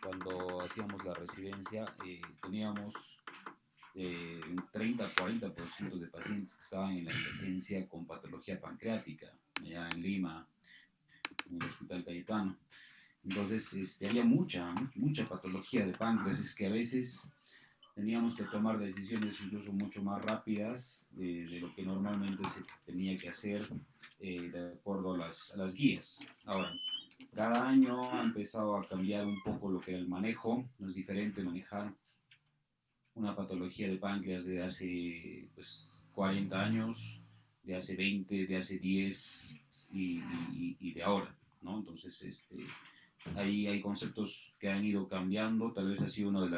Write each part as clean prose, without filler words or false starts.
cuando hacíamos la residencia, teníamos un 30-40% de pacientes que estaban en la emergencia con patología pancreática, allá en Lima, en el Hospital Cayetano. Entonces, había mucha patología de páncreas, es que a veces teníamos que tomar decisiones incluso mucho más rápidas de lo que normalmente se tenía que hacer de acuerdo a las guías. Ahora, cada año ha empezado a cambiar un poco lo que era el manejo, no es diferente manejar una patología de páncreas de hace pues, 40 años, de hace 20, de hace 10 y de ahora, ¿no? Entonces, ahí hay conceptos que han ido cambiando, tal vez ha sido una de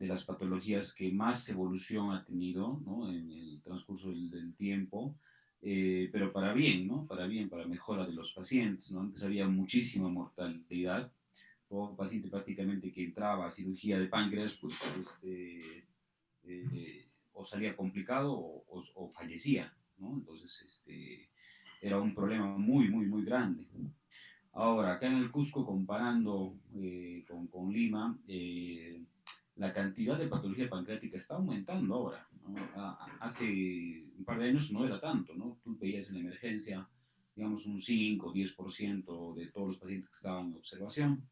las patologías que más evolución ha tenido, ¿no? En el transcurso del tiempo, pero para bien, ¿no? Para bien, para mejora de los pacientes, ¿no? Antes había muchísima mortalidad, todo paciente prácticamente que entraba a cirugía de páncreas, pues o salía complicado o fallecía, ¿no? Entonces, era un problema muy grande. Ahora, acá en el Cusco, comparando con Lima, la cantidad de patología pancreática está aumentando ahora, ¿no? Hace un par de años no era tanto, ¿no? Tú veías en la emergencia, digamos, un 5 o 10% de todos los pacientes que estaban en observación.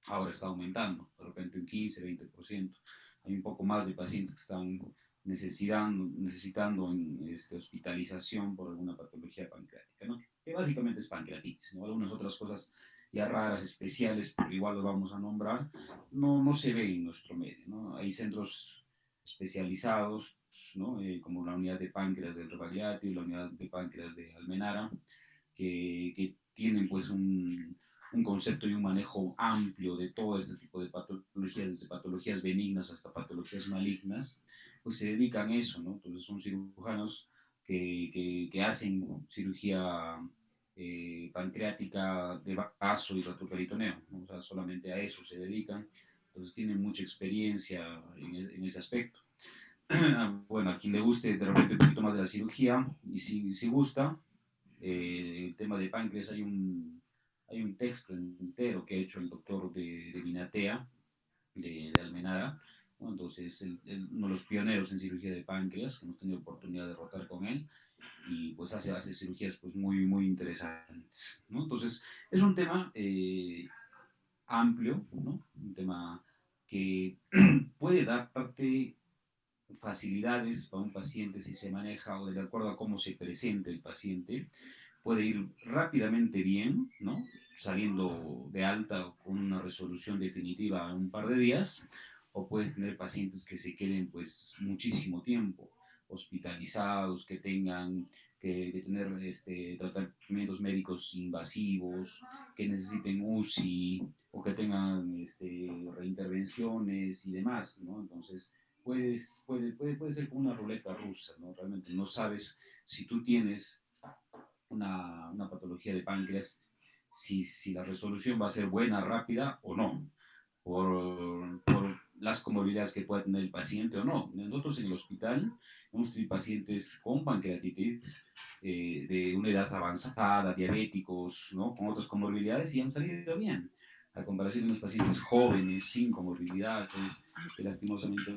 Ahora está aumentando, de repente un 15-20%. Hay un poco más de pacientes que están necesitando hospitalización por alguna patología pancreática, ¿no? Que básicamente es pancreatitis, ¿no? Algunas otras cosas ya raras, especiales, pero igual lo vamos a nombrar, no se ve en nuestro medio, ¿no? Hay centros especializados, ¿no? Como la unidad de páncreas del Revaliati y la unidad de páncreas de Almenara, que tienen pues un concepto y un manejo amplio de todo este tipo de patologías, desde patologías benignas hasta patologías malignas, pues se dedican a eso, ¿no? Entonces son cirujanos que hacen cirugía pancreática de vaso y retroperitoneo, ¿no? O sea, solamente a eso se dedican, entonces tienen mucha experiencia en ese aspecto. Bueno, a quien le guste de repente un poquito más de la cirugía, y si gusta, el tema de páncreas, hay un texto entero que ha hecho el doctor de Minatea, de Almenara, ¿no? Entonces uno de los pioneros en cirugía de páncreas, que hemos tenido oportunidad de rotar con él, y pues hace cirugías pues muy interesantes, ¿no? Entonces es un tema amplio, ¿no? Un tema que puede darte facilidades para un paciente si se maneja o de acuerdo a cómo se presenta el paciente, puede ir rápidamente bien, ¿no? Saliendo de alta con una resolución definitiva en un par de días, o puedes tener pacientes que se queden pues muchísimo tiempo hospitalizados, que tengan que tener tratamientos médicos invasivos, que necesiten UCI o que tengan reintervenciones y demás, ¿no? Entonces, puede ser como una ruleta rusa, ¿no? Realmente no sabes si tú tienes una patología de páncreas, si la resolución va a ser buena, rápida o no, por las comorbilidades que pueda tener el paciente o no. Nosotros en el hospital hemos tenido pacientes con pancreatitis de una edad avanzada, diabéticos, ¿no? Con otras comorbilidades y han salido bien. A comparación de unos pacientes jóvenes, sin comorbilidades, que lastimosamente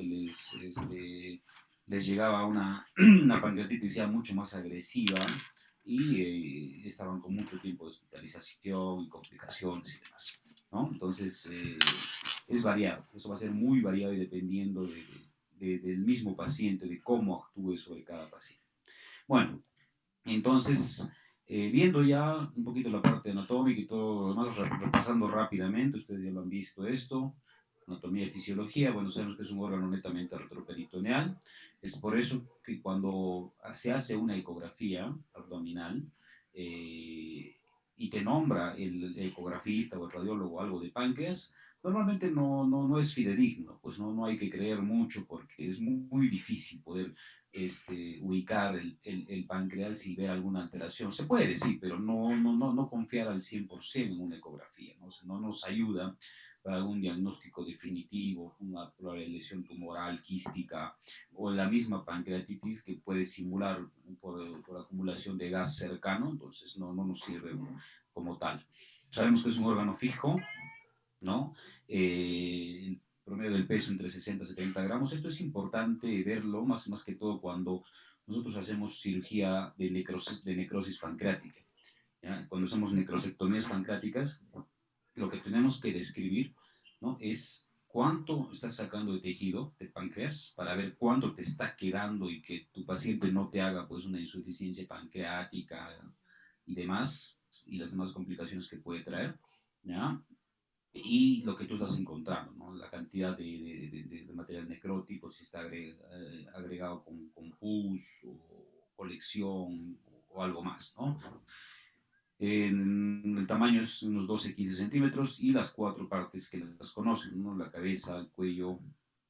les llegaba una pancreatitis ya mucho más agresiva y estaban con mucho tiempo de hospitalización y complicaciones y demás, ¿no? Entonces, es variado, eso va a ser muy variado y dependiendo del mismo paciente, de cómo actúe sobre cada paciente. Bueno, entonces, viendo ya un poquito la parte anatómica y todo lo demás, repasando rápidamente, ustedes ya lo han visto esto, anatomía y fisiología, bueno, sabemos que es un órgano netamente retroperitoneal, es por eso que cuando se hace una ecografía abdominal, eh, y te nombra el ecografista o el radiólogo algo de páncreas, normalmente no es fidedigno, pues no hay que creer mucho porque es muy difícil poder ubicar el páncreas y ver alguna alteración. Se puede, sí, pero no confiar al 100% en una ecografía, ¿no? O sea, no nos ayuda para algún diagnóstico definitivo, una probable lesión tumoral, quística, o la misma pancreatitis que puede simular por acumulación de gas cercano, entonces no nos sirve como tal. Sabemos que es un órgano fijo, ¿no? El promedio del peso entre 60 y 70 gramos. Esto es importante verlo, más que todo cuando nosotros hacemos cirugía de necrosis pancreática. ¿Ya? Cuando hacemos necrosectomías pancreáticas, lo que tenemos que describir, ¿no? Es cuánto estás sacando de tejido de páncreas para ver cuánto te está quedando y que tu paciente no te haga pues una insuficiencia pancreática y demás, y las demás complicaciones que puede traer, ¿ya? Y lo que tú estás encontrando, ¿no? La cantidad de material necrótico, si está agregado con pus o colección o algo más, ¿no? El tamaño es unos 12-15 centímetros y las cuatro partes que las conocen, ¿no? La cabeza, el cuello,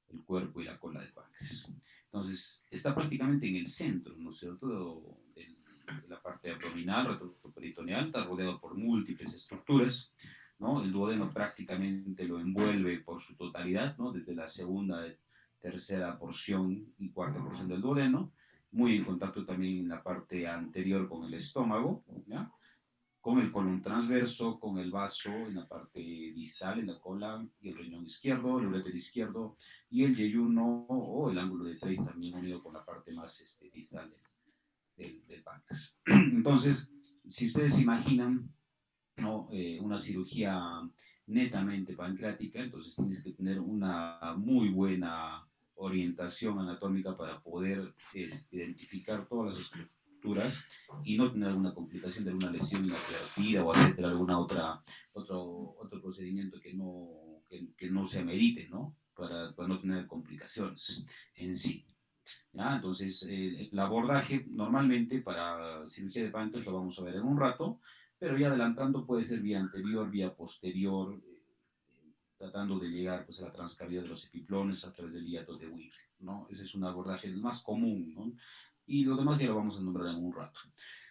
el cuerpo y la cola del páncreas. Entonces, está prácticamente en el centro, ¿no es cierto?, de la parte abdominal, retroperitoneal, está rodeado por múltiples estructuras, ¿no? El duodeno prácticamente lo envuelve por su totalidad, ¿no? Desde la segunda, tercera porción y cuarta porción del duodeno, muy en contacto también en la parte anterior con el estómago, ¿ya? Con el colon transverso, con el vaso en la parte distal, en la cola, y el riñón izquierdo, el uréter izquierdo, y el yeyuno o el ángulo de Treis también unido con la parte más distal del páncreas. Entonces, si ustedes imaginan, ¿no? Una cirugía netamente pancreática, entonces tienes que tener una muy buena orientación anatómica para poder identificar todas las estructuras y no tener alguna complicación de alguna lesión inadvertida o hacer alguna otro procedimiento que no se amerite, ¿no? Para no tener complicaciones en sí. ¿Ya? Entonces, el abordaje normalmente para cirugía de páncreas lo vamos a ver en un rato, pero ya adelantando puede ser vía anterior, vía posterior, tratando de llegar pues, a la transcavidad de los epiplones a través del hiato de Weaver, ¿no? Ese es un abordaje el más común, ¿no? Y lo demás ya lo vamos a nombrar en un rato.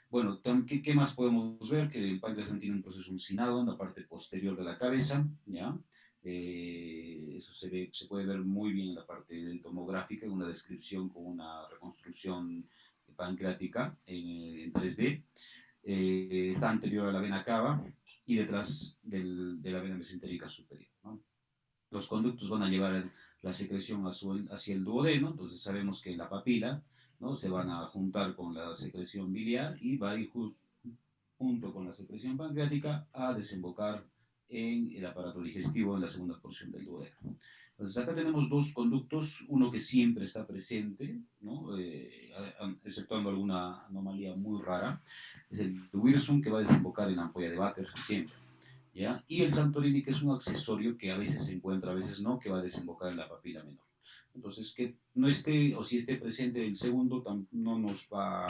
Bueno, ¿qué más podemos ver? Que el páncreas tiene un proceso uncinado en la parte posterior de la cabeza, ¿ya? Eso se puede ver muy bien en la parte tomográfica, en una descripción con una reconstrucción pancreática en 3D. Está anterior a la vena cava y detrás de la vena mesentérica superior, ¿no? Los conductos van a llevar la secreción hacia el duodeno, entonces sabemos que la papila, ¿no? Se van a juntar con la secreción biliar y va a ir junto con la secreción pancreática a desembocar en el aparato digestivo en la segunda porción del duodeno. Entonces acá tenemos dos conductos, uno que siempre está presente, ¿no? Exceptuando alguna anomalía muy rara, es el Wirsum que va a desembocar en la ampolla de Vater siempre. ¿Ya? Y el Santorini, que es un accesorio que a veces se encuentra, a veces no, que va a desembocar en la papila menor. Entonces, que no esté o si esté presente el segundo, no nos va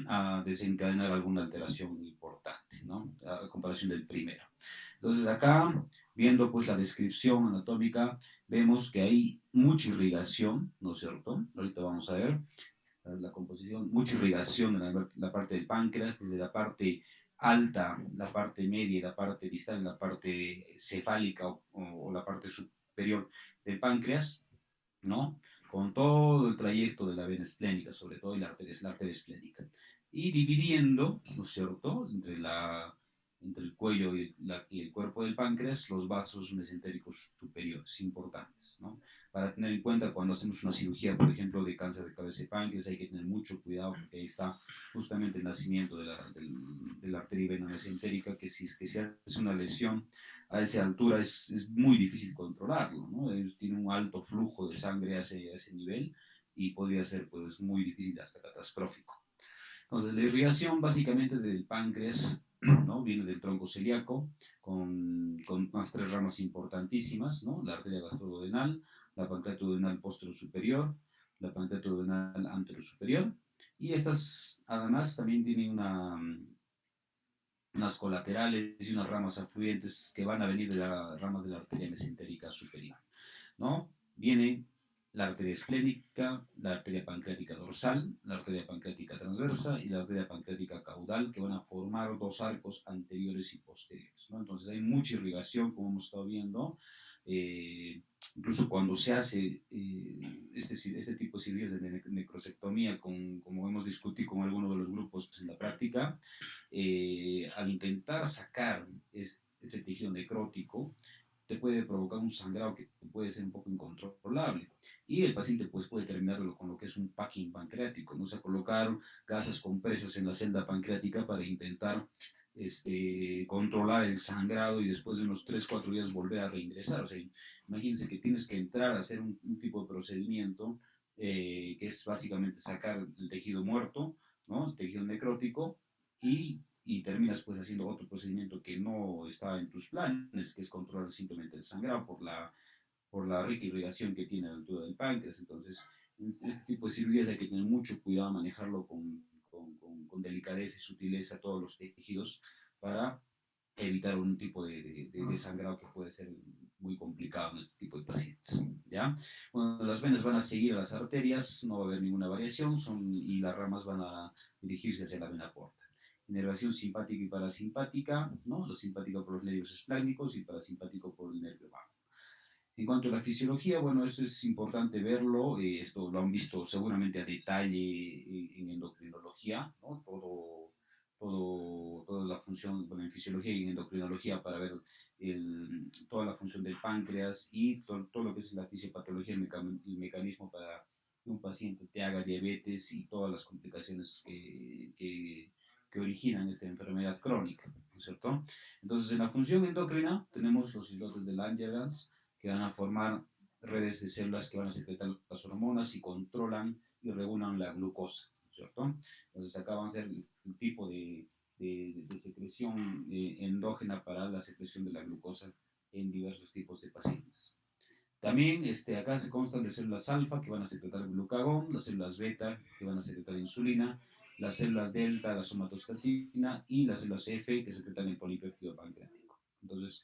a desencadenar alguna alteración importante, ¿no? A comparación del primero. Entonces, acá, viendo pues la descripción anatómica, vemos que hay mucha irrigación, ¿no es cierto? Ahorita vamos a ver la composición, mucha irrigación en la parte del páncreas, desde la parte alta, la parte media y la parte distal, la parte cefálica o la parte superior del páncreas, ¿no? Con todo el trayecto de la vena esplénica, sobre todo la arteria esplénica. Y dividiendo, ¿no es cierto?, entre el cuello y el cuerpo del páncreas, los vasos mesentéricos superiores, importantes, ¿no? Para tener en cuenta cuando hacemos una cirugía, por ejemplo, de cáncer de cabeza y páncreas, hay que tener mucho cuidado porque ahí está justamente el nacimiento de la arteria y vena mesentérica, que si se hace una lesión a esa altura es muy difícil controlarlo, ¿no? Tiene un alto flujo de sangre a ese nivel y podría ser pues muy difícil hasta catastrófico. Entonces, la irrigación básicamente del páncreas, ¿no? Viene del tronco celíaco con unas tres ramas importantísimas, ¿no? La arteria gastroduodenal, la pancreatoduodenal posterior-superior, la pancreatoduodenal anterior-superior, y estas además también tienen unas colaterales y unas ramas afluentes que van a venir de las ramas de la arteria mesentérica superior, ¿no? Viene la arteria esplénica, la arteria pancreática dorsal, la arteria pancreática transversa y la arteria pancreática caudal, que van a formar dos arcos anteriores y posteriores, ¿no? Entonces hay mucha irrigación, como hemos estado viendo, eh, incluso cuando se hace este tipo de cirugías de necrosectomía, como hemos discutido con algunos de los grupos en la práctica, al intentar sacar este tejido necrótico, te puede provocar un sangrado que puede ser un poco incontrolable. Y el paciente pues puede terminarlo con lo que es un packing pancreático, ¿no? O sea, colocar gasas compresas en la celda pancreática para intentar controlar el sangrado y después de unos 3 4 días volver a reingresar. O sea, imagínense que tienes que entrar a hacer un tipo de procedimiento que es básicamente sacar el tejido muerto, ¿no? El tejido necrótico, y terminas pues haciendo otro procedimiento que no está en tus planes, que es controlar simplemente el sangrado por la rica irrigación que tiene la altura del páncreas. Entonces, este tipo de cirugías hay que tener mucho cuidado, manejarlo con delicadeza y sutileza todos los tejidos para evitar un tipo de sangrado que puede ser muy complicado en este tipo de pacientes. ¿Ya? Bueno, las venas van a seguir a las arterias, no va a haber ninguna variación, y las ramas van a dirigirse hacia la vena porta. Inervación simpática y parasimpática, ¿no? Lo simpático por los nervios espláncnicos y parasimpático por el nervio vago. En cuanto a la fisiología, bueno, esto es importante verlo, esto lo han visto seguramente a detalle en endocrinología, ¿no? Toda la función, bueno, en fisiología y en endocrinología para ver toda la función del páncreas y todo lo que es la fisiopatología, el mecanismo para que un paciente te haga diabetes y todas las complicaciones que originan esta enfermedad crónica, ¿no es cierto? Entonces, en la función endocrina tenemos los islotes de Langerhans, que van a formar redes de células que van a secretar las hormonas y controlan y regulan la glucosa, ¿cierto? Entonces acá van a ser el tipo de secreción endógena para la secreción de la glucosa en diversos tipos de pacientes. También acá se constan de células alfa que van a secretar glucagón, las células beta que van a secretar insulina, las células delta, la somatostatina y las células F que secretan el polipéptido pancreático. Entonces,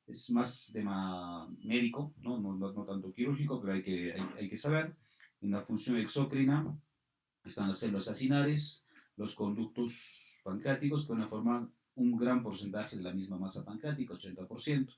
es más tema médico, no tanto quirúrgico, pero hay que saber. En la función exócrina están las células acinares, los conductos pancreáticos que van a formar un gran porcentaje de la misma masa pancreática, 80%.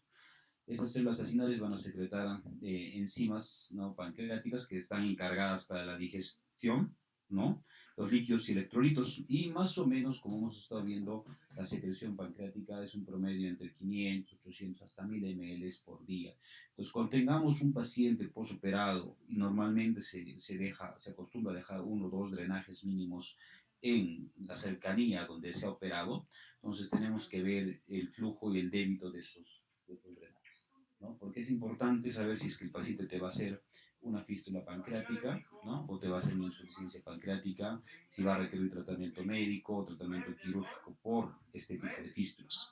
Estas células acinares van a secretar enzimas, ¿no?, pancreáticas que están encargadas para la digestión, ¿no?, los líquidos y electrolitos, y más o menos, como hemos estado viendo, la secreción pancreática es un promedio entre 500, 800 hasta 1000 ml por día. Entonces, cuando tengamos un paciente postoperado, y normalmente se acostumbra a dejar uno o dos drenajes mínimos en la cercanía donde se ha operado, entonces tenemos que ver el flujo y el débito de estos drenajes, ¿no? Porque es importante saber si es que el paciente te va a hacer una fístula pancreática, ¿no?, o te va a hacer una insuficiencia pancreática, si va a requerir tratamiento médico o tratamiento quirúrgico por este tipo de fístulas.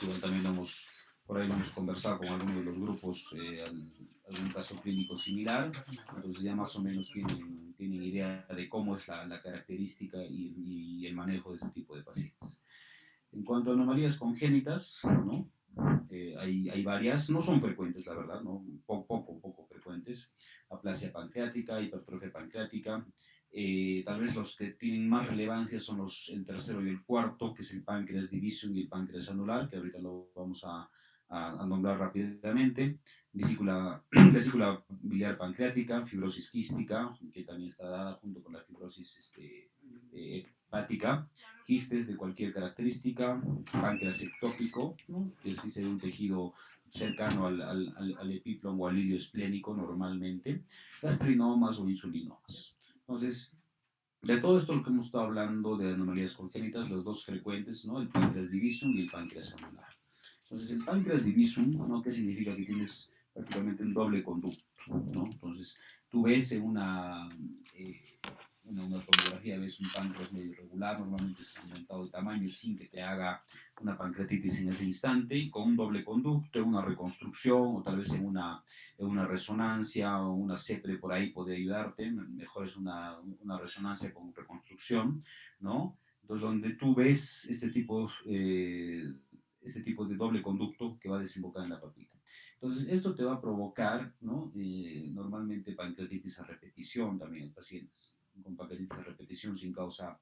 Igual también por ahí hemos conversado con algunos de los grupos, algún caso clínico similar, entonces ya más o menos tienen idea de cómo es la característica y el manejo de este tipo de pacientes. En cuanto a anomalías congénitas, ¿no? Hay varias, no son frecuentes, la verdad, ¿no? Poco frecuentes. Aplasia pancreática, hipertrofia pancreática. Tal vez los que tienen más relevancia son el tercero y el cuarto, que es el páncreas division y el páncreas anular, que ahorita lo vamos a nombrar rápidamente. Vesícula biliar pancreática, fibrosis quística, que también está dada junto con la fibrosis hepática, quistes de cualquier característica, páncreas ectópico, ¿no?, que existe de un tejido cercano al epíplomo o al hilio esplénico normalmente, gastrinomas o insulinomas. Entonces, de todo esto lo que hemos estado hablando de anomalías congénitas, las dos frecuentes, ¿no?, el páncreas divisum y el páncreas anular. Entonces, el páncreas divisum, ¿no?, ¿qué significa? Que tienes prácticamente un doble conducto, ¿no? Entonces, tú ves en una tomografía, ves un páncreas medio irregular, normalmente es aumentado de tamaño sin que te haga una pancreatitis en ese instante, con un doble conducto, una reconstrucción, o tal vez en una resonancia o una CEPRE por ahí puede ayudarte, mejor es una resonancia con reconstrucción, ¿no? Entonces, donde tú ves este tipo de doble conducto que va a desembocar en la papila. Entonces, esto te va a provocar, ¿no?, normalmente pancreatitis a repetición también en pacientes con pancreatitis a repetición sin causa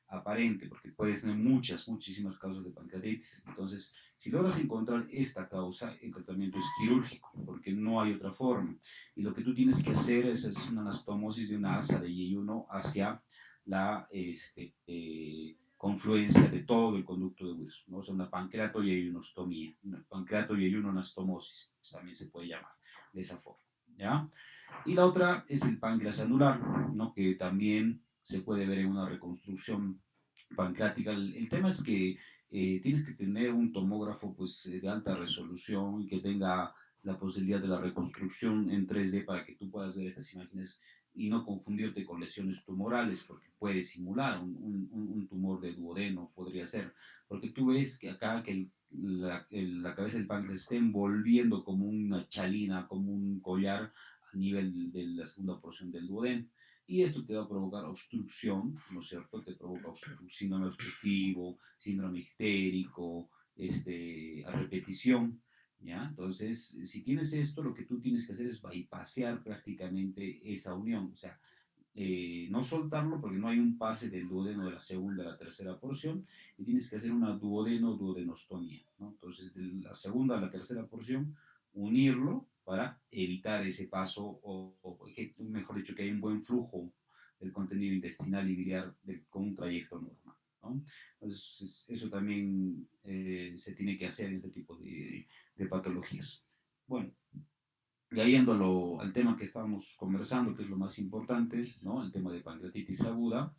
aparente, porque puedes tener muchísimas causas de pancreatitis. Entonces, si logras encontrar esta causa, el tratamiento es quirúrgico, porque no hay otra forma. Y lo que tú tienes que hacer es una anastomosis de una asa de yeyuno hacia la, confluencia de todo el conducto de Wilson, ¿no? O sea, una pancreatoyeyunostomía, una pancreatoyeyunonastomosis, también se puede llamar de esa forma, ¿ya? Y la otra es el páncreas anular, ¿no? Que también se puede ver en una reconstrucción pancreática. El tema es que tienes que tener un tomógrafo pues, de alta resolución y que tenga la posibilidad de la reconstrucción en 3D para que tú puedas ver estas imágenes y no confundirte con lesiones tumorales, porque puede simular un tumor de duodeno, podría ser, porque tú ves que acá que la cabeza del páncreas está envolviendo como una chalina, como un collar a nivel de la segunda porción del duodeno. Y esto te va a provocar obstrucción, ¿no es cierto? Te provoca síndrome obstructivo, síndrome ictérico, a repetición, ¿ya? Entonces, si tienes esto, lo que tú tienes que hacer es bypassear prácticamente esa unión, o sea, no soltarlo porque no hay un pase del duodeno de la segunda a la tercera porción y tienes que hacer una duodenostomía, ¿no? Entonces, de la segunda a la tercera porción, unirlo para evitar ese paso o que, mejor dicho, que haya un buen flujo del contenido intestinal y biliar con un trayecto normal, ¿no? Entonces, eso también se tiene que hacer en este tipo de patologías. Bueno, ya yendo al tema que estábamos conversando, que es lo más importante, ¿no? El tema de pancreatitis aguda.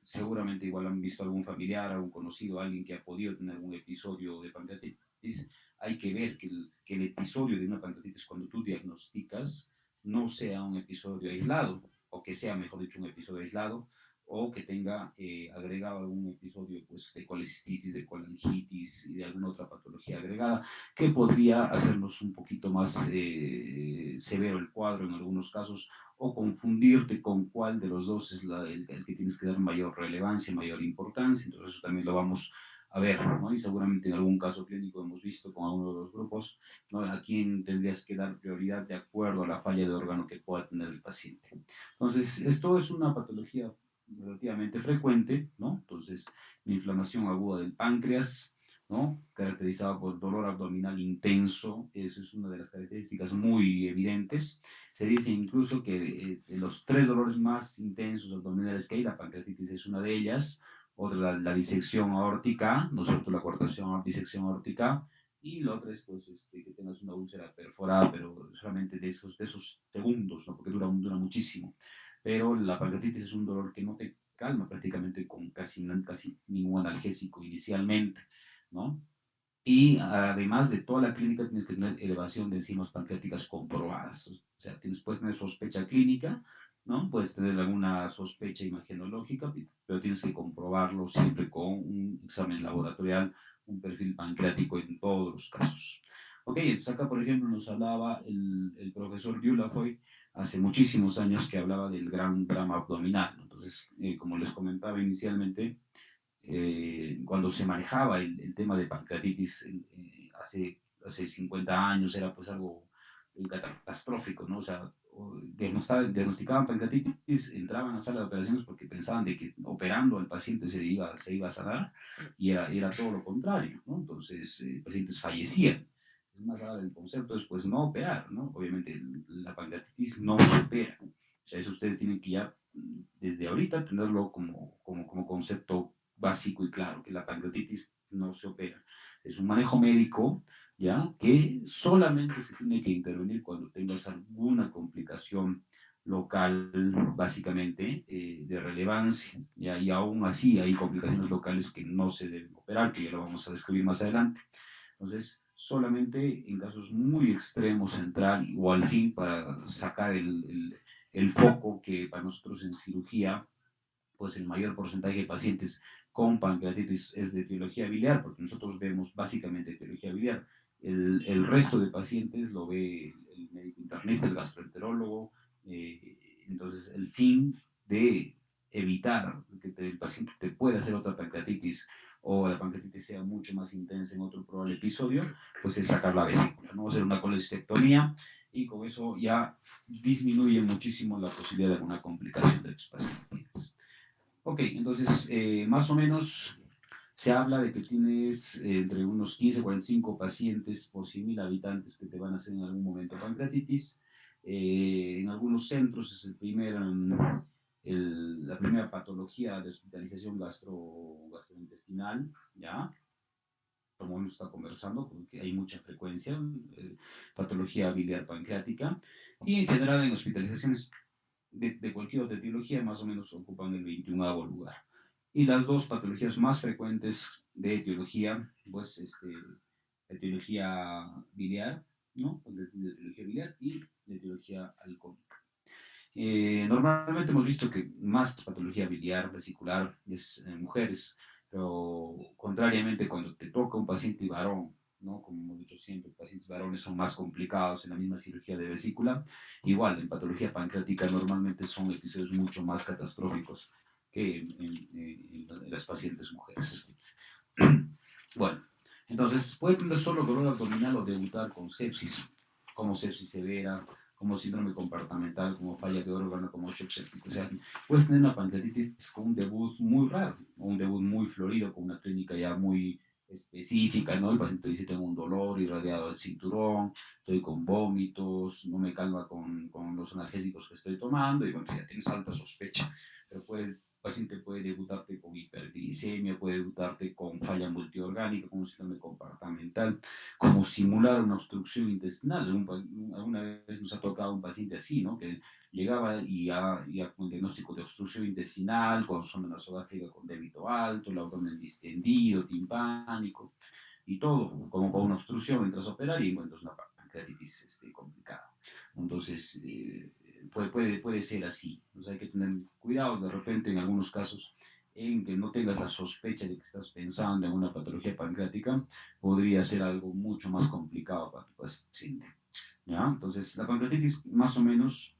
Seguramente igual han visto algún familiar, algún conocido, alguien que ha podido tener un episodio de pancreatitis. Hay que ver que el episodio de una pancreatitis, cuando tú diagnosticas, no sea un episodio aislado, o que sea, mejor dicho, un episodio aislado, o que tenga agregado algún episodio pues, de colecistitis, de colangitis y de alguna otra patología agregada, que podría hacernos un poquito más severo el cuadro en algunos casos, o confundirte con cuál de los dos es el que tienes que dar mayor relevancia, mayor importancia. Entonces eso también lo vamos a ver, ¿no? Y seguramente en algún caso clínico hemos visto con alguno de los grupos, ¿no? A quién tendrías que dar prioridad de acuerdo a la falla de órgano que pueda tener el paciente. Entonces, esto es una patología relativamente frecuente, ¿no? Entonces, la inflamación aguda del páncreas, ¿no? Caracterizada por dolor abdominal intenso, eso es una de las características muy evidentes. Se dice incluso que de los tres dolores más intensos abdominales que hay, la pancreatitis es una de ellas, otra la disección aórtica, ¿no es cierto? La cortación, disección aórtica, y la otra es pues, que tengas una úlcera perforada, pero solamente de esos segundos, ¿no? Porque dura muchísimo. Pero la pancreatitis es un dolor que no te calma prácticamente con casi ningún analgésico inicialmente, ¿no? Y además de toda la clínica, tienes que tener elevación de enzimas pancreáticas comprobadas. O sea, puedes tener sospecha clínica, ¿no? Puedes tener alguna sospecha imagenológica, pero tienes que comprobarlo siempre con un examen laboratorial, un perfil pancreático en todos los casos. Ok, entonces acá, por ejemplo, nos hablaba el profesor Dulafoy hace muchísimos años que hablaba del gran drama abdominal, ¿no? Entonces, como les comentaba inicialmente, cuando se manejaba tema de pancreatitis hace 50 años, era pues algo catastrófico, ¿no? O sea, diagnosticaban pancreatitis, entraban a la sala de operaciones porque pensaban de que operando al paciente se iba a sanar, y era todo lo contrario, ¿no? Entonces, pacientes fallecían. Es más, ahora el concepto es pues no operar, ¿no? Obviamente la pancreatitis no se opera. O sea, eso ustedes tienen que ya desde ahorita tenerlo como concepto básico y claro, que la pancreatitis no se opera. Es un manejo médico, ¿ya? Que solamente se tiene que intervenir cuando tengas alguna complicación local, básicamente, de relevancia, ¿ya? Y aún así hay complicaciones locales que no se deben operar, que ya lo vamos a describir más adelante. Entonces, solamente en casos muy extremos entrar o al fin para sacar el foco que para nosotros en cirugía pues el mayor porcentaje de pacientes con pancreatitis es de etiología biliar, porque nosotros vemos básicamente etiología biliar. El resto de pacientes lo ve el médico internista, el gastroenterólogo. Entonces, el fin de evitar que el paciente te pueda hacer otra pancreatitis o la pancreatitis sea mucho más intensa en otro probable episodio, pues es sacar la vesícula, ¿no? Hacer una colecistectomía y con eso ya disminuye muchísimo la posibilidad de alguna complicación de los pacientes. Ok, entonces más o menos se habla de que tienes entre unos 15 a 45 pacientes por 100.000 habitantes que te van a hacer en algún momento pancreatitis. En algunos centros es el primer la primera patología de hospitalización gastrointestinal, ¿ya? Como hemos estado conversando, porque hay mucha frecuencia, patología biliar pancreática, y en general en hospitalizaciones de cualquier otra etiología más o menos ocupan el 21º lugar. Y las dos patologías más frecuentes de etiología, pues etiología biliar, ¿no? De etiología biliar y de etiología alcohólica. Normalmente hemos visto que más patología biliar, vesicular, es en mujeres, pero contrariamente cuando te toca un paciente varón, ¿no? Como hemos dicho siempre, pacientes varones son más complicados en la misma cirugía de vesícula. Igual, en patología pancreática normalmente son episodios mucho más catastróficos que en las pacientes mujeres. Bueno, entonces puede tener solo dolor abdominal o debutar con sepsis, como sepsis severa, como síndrome comportamental, como falla de órgano, como shock séptico. O sea, puedes tener una pancreatitis con un debut muy raro, o un debut muy florido, con una clínica ya muy específica, ¿no? El paciente dice, tengo un dolor irradiado del cinturón, estoy con vómitos, no me calma con los analgésicos que estoy tomando, y bueno, ya tienes alta sospecha, pero puedes paciente puede debutarte con hiperglicemia, puede debutarte con falla multiorgánica, con un síndrome comportamental, como simular una obstrucción intestinal. Alguna vez nos ha tocado un paciente así, ¿no? Que llegaba ya con diagnóstico de obstrucción intestinal, con sonda nasogástrica con débito alto, el abdomen distendido, timpánico, y todo como para una obstrucción, entras a operar y encuentras una pancreatitis complicada. Entonces, puede ser así. Entonces hay que tener cuidado de repente en algunos casos en que no tengas la sospecha de que estás pensando en una patología pancreática, podría ser algo mucho más complicado para tu paciente. ¿Ya? Entonces, la pancreatitis más o menos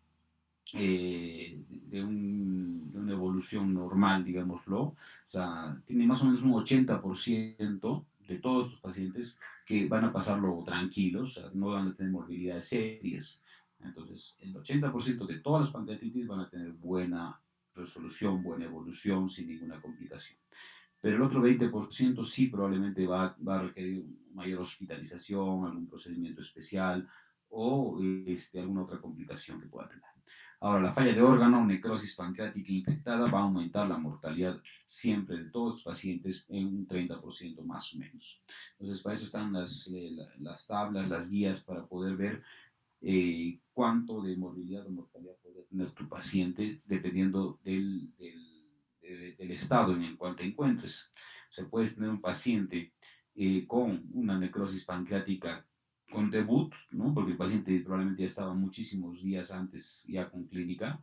de una evolución normal, digámoslo. O sea, tiene más o menos un 80% de todos estos pacientes que van a pasarlo tranquilos, o sea, no van a tener morbilidades serias. Entonces, el 80% de todas las pancreatitis van a tener buena resolución, buena evolución, sin ninguna complicación. Pero el otro 20% sí probablemente va a requerir mayor hospitalización, algún procedimiento especial o alguna otra complicación que pueda tener. Ahora, la falla de órgano, necrosis pancreática infectada, va a aumentar la mortalidad siempre de todos los pacientes en un 30% más o menos. Entonces, para eso están las tablas, las guías para poder ver cuánto de morbilidad o mortalidad puede tener tu paciente dependiendo del estado en el cual te encuentres. O sea, puedes tener un paciente con una necrosis pancreática con debut, ¿no? Porque el paciente probablemente ya estaba muchísimos días antes ya con clínica,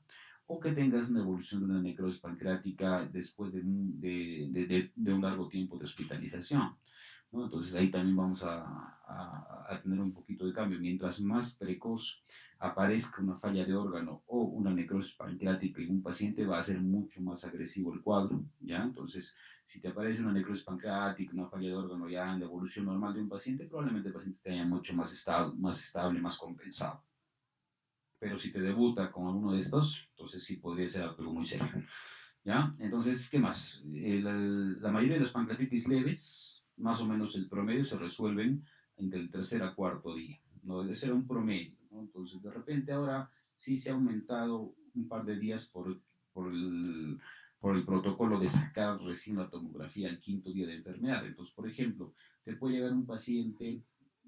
o que tengas una evolución de una necrosis pancreática después de un largo tiempo de hospitalización. ¿No? Entonces ahí también vamos a tener un poquito de cambio. Mientras más precoz aparezca una falla de órgano o una necrosis pancreática en un paciente, va a ser mucho más agresivo el cuadro, ¿ya? Entonces, si te aparece una necrosis pancreática, una falla de órgano ya en la evolución normal de un paciente, probablemente el paciente esté mucho más estable, más compensado. Pero si te debuta con alguno de estos, entonces sí podría ser algo muy serio. ¿Ya? Entonces, ¿qué más? La mayoría de las pancreatitis leves, más o menos el promedio, se resuelven entre el tercer a cuarto día. ¿No? Ese era un promedio. ¿No? Entonces, de repente ahora sí se ha aumentado un par de días por el, por el protocolo de sacar recién la tomografía al quinto día de enfermedad. Entonces, por ejemplo, te puede llegar un paciente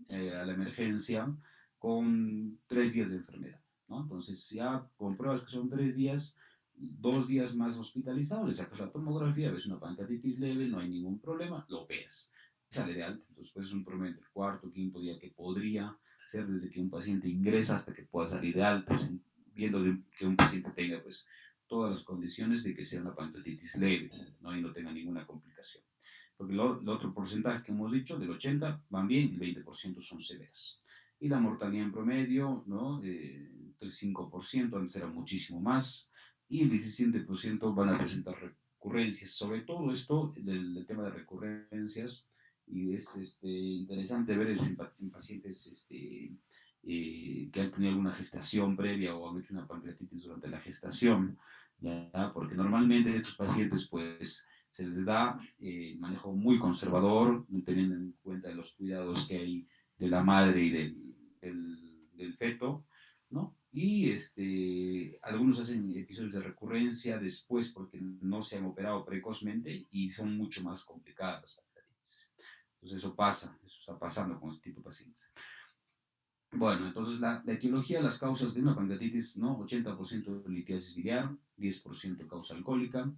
a la emergencia con 3 días de enfermedad. ¿No? Entonces, ya con pruebas que son 3 días, 2 días más hospitalizado, le sacas la tomografía, ves una pancreatitis leve, no hay ningún problema, lo operas. Sale de alta. Entonces, pues es un promedio del cuarto, quinto día que podría ser desde que un paciente ingresa hasta que pueda salir de alta, viendo que un paciente tenga pues todas las condiciones de que sea una pancreatitis leve, ¿no? Y no tenga ninguna complicación. Porque el otro porcentaje que hemos dicho, del 80, van bien, el 20% son severas. Y la mortalidad en promedio, ¿no? El 5%, antes era muchísimo más, y el 17% van a presentar recurrencias. Sobre todo esto del tema de recurrencias, y es interesante ver en pacientes que han tenido alguna gestación previa o han hecho una pancreatitis durante la gestación, ¿ya? Porque normalmente estos pacientes pues se les da manejo muy conservador, teniendo en cuenta los cuidados que hay de la madre y del feto, ¿no? Y algunos hacen episodios de recurrencia después porque no se han operado precozmente y son mucho más complicadas las pancreatitis. Entonces eso pasa, eso está pasando con este tipo de pacientes. Bueno, entonces la etiología de las causas de una pancreatitis, ¿no? 80% de litiasis biliar, 10% causa alcohólica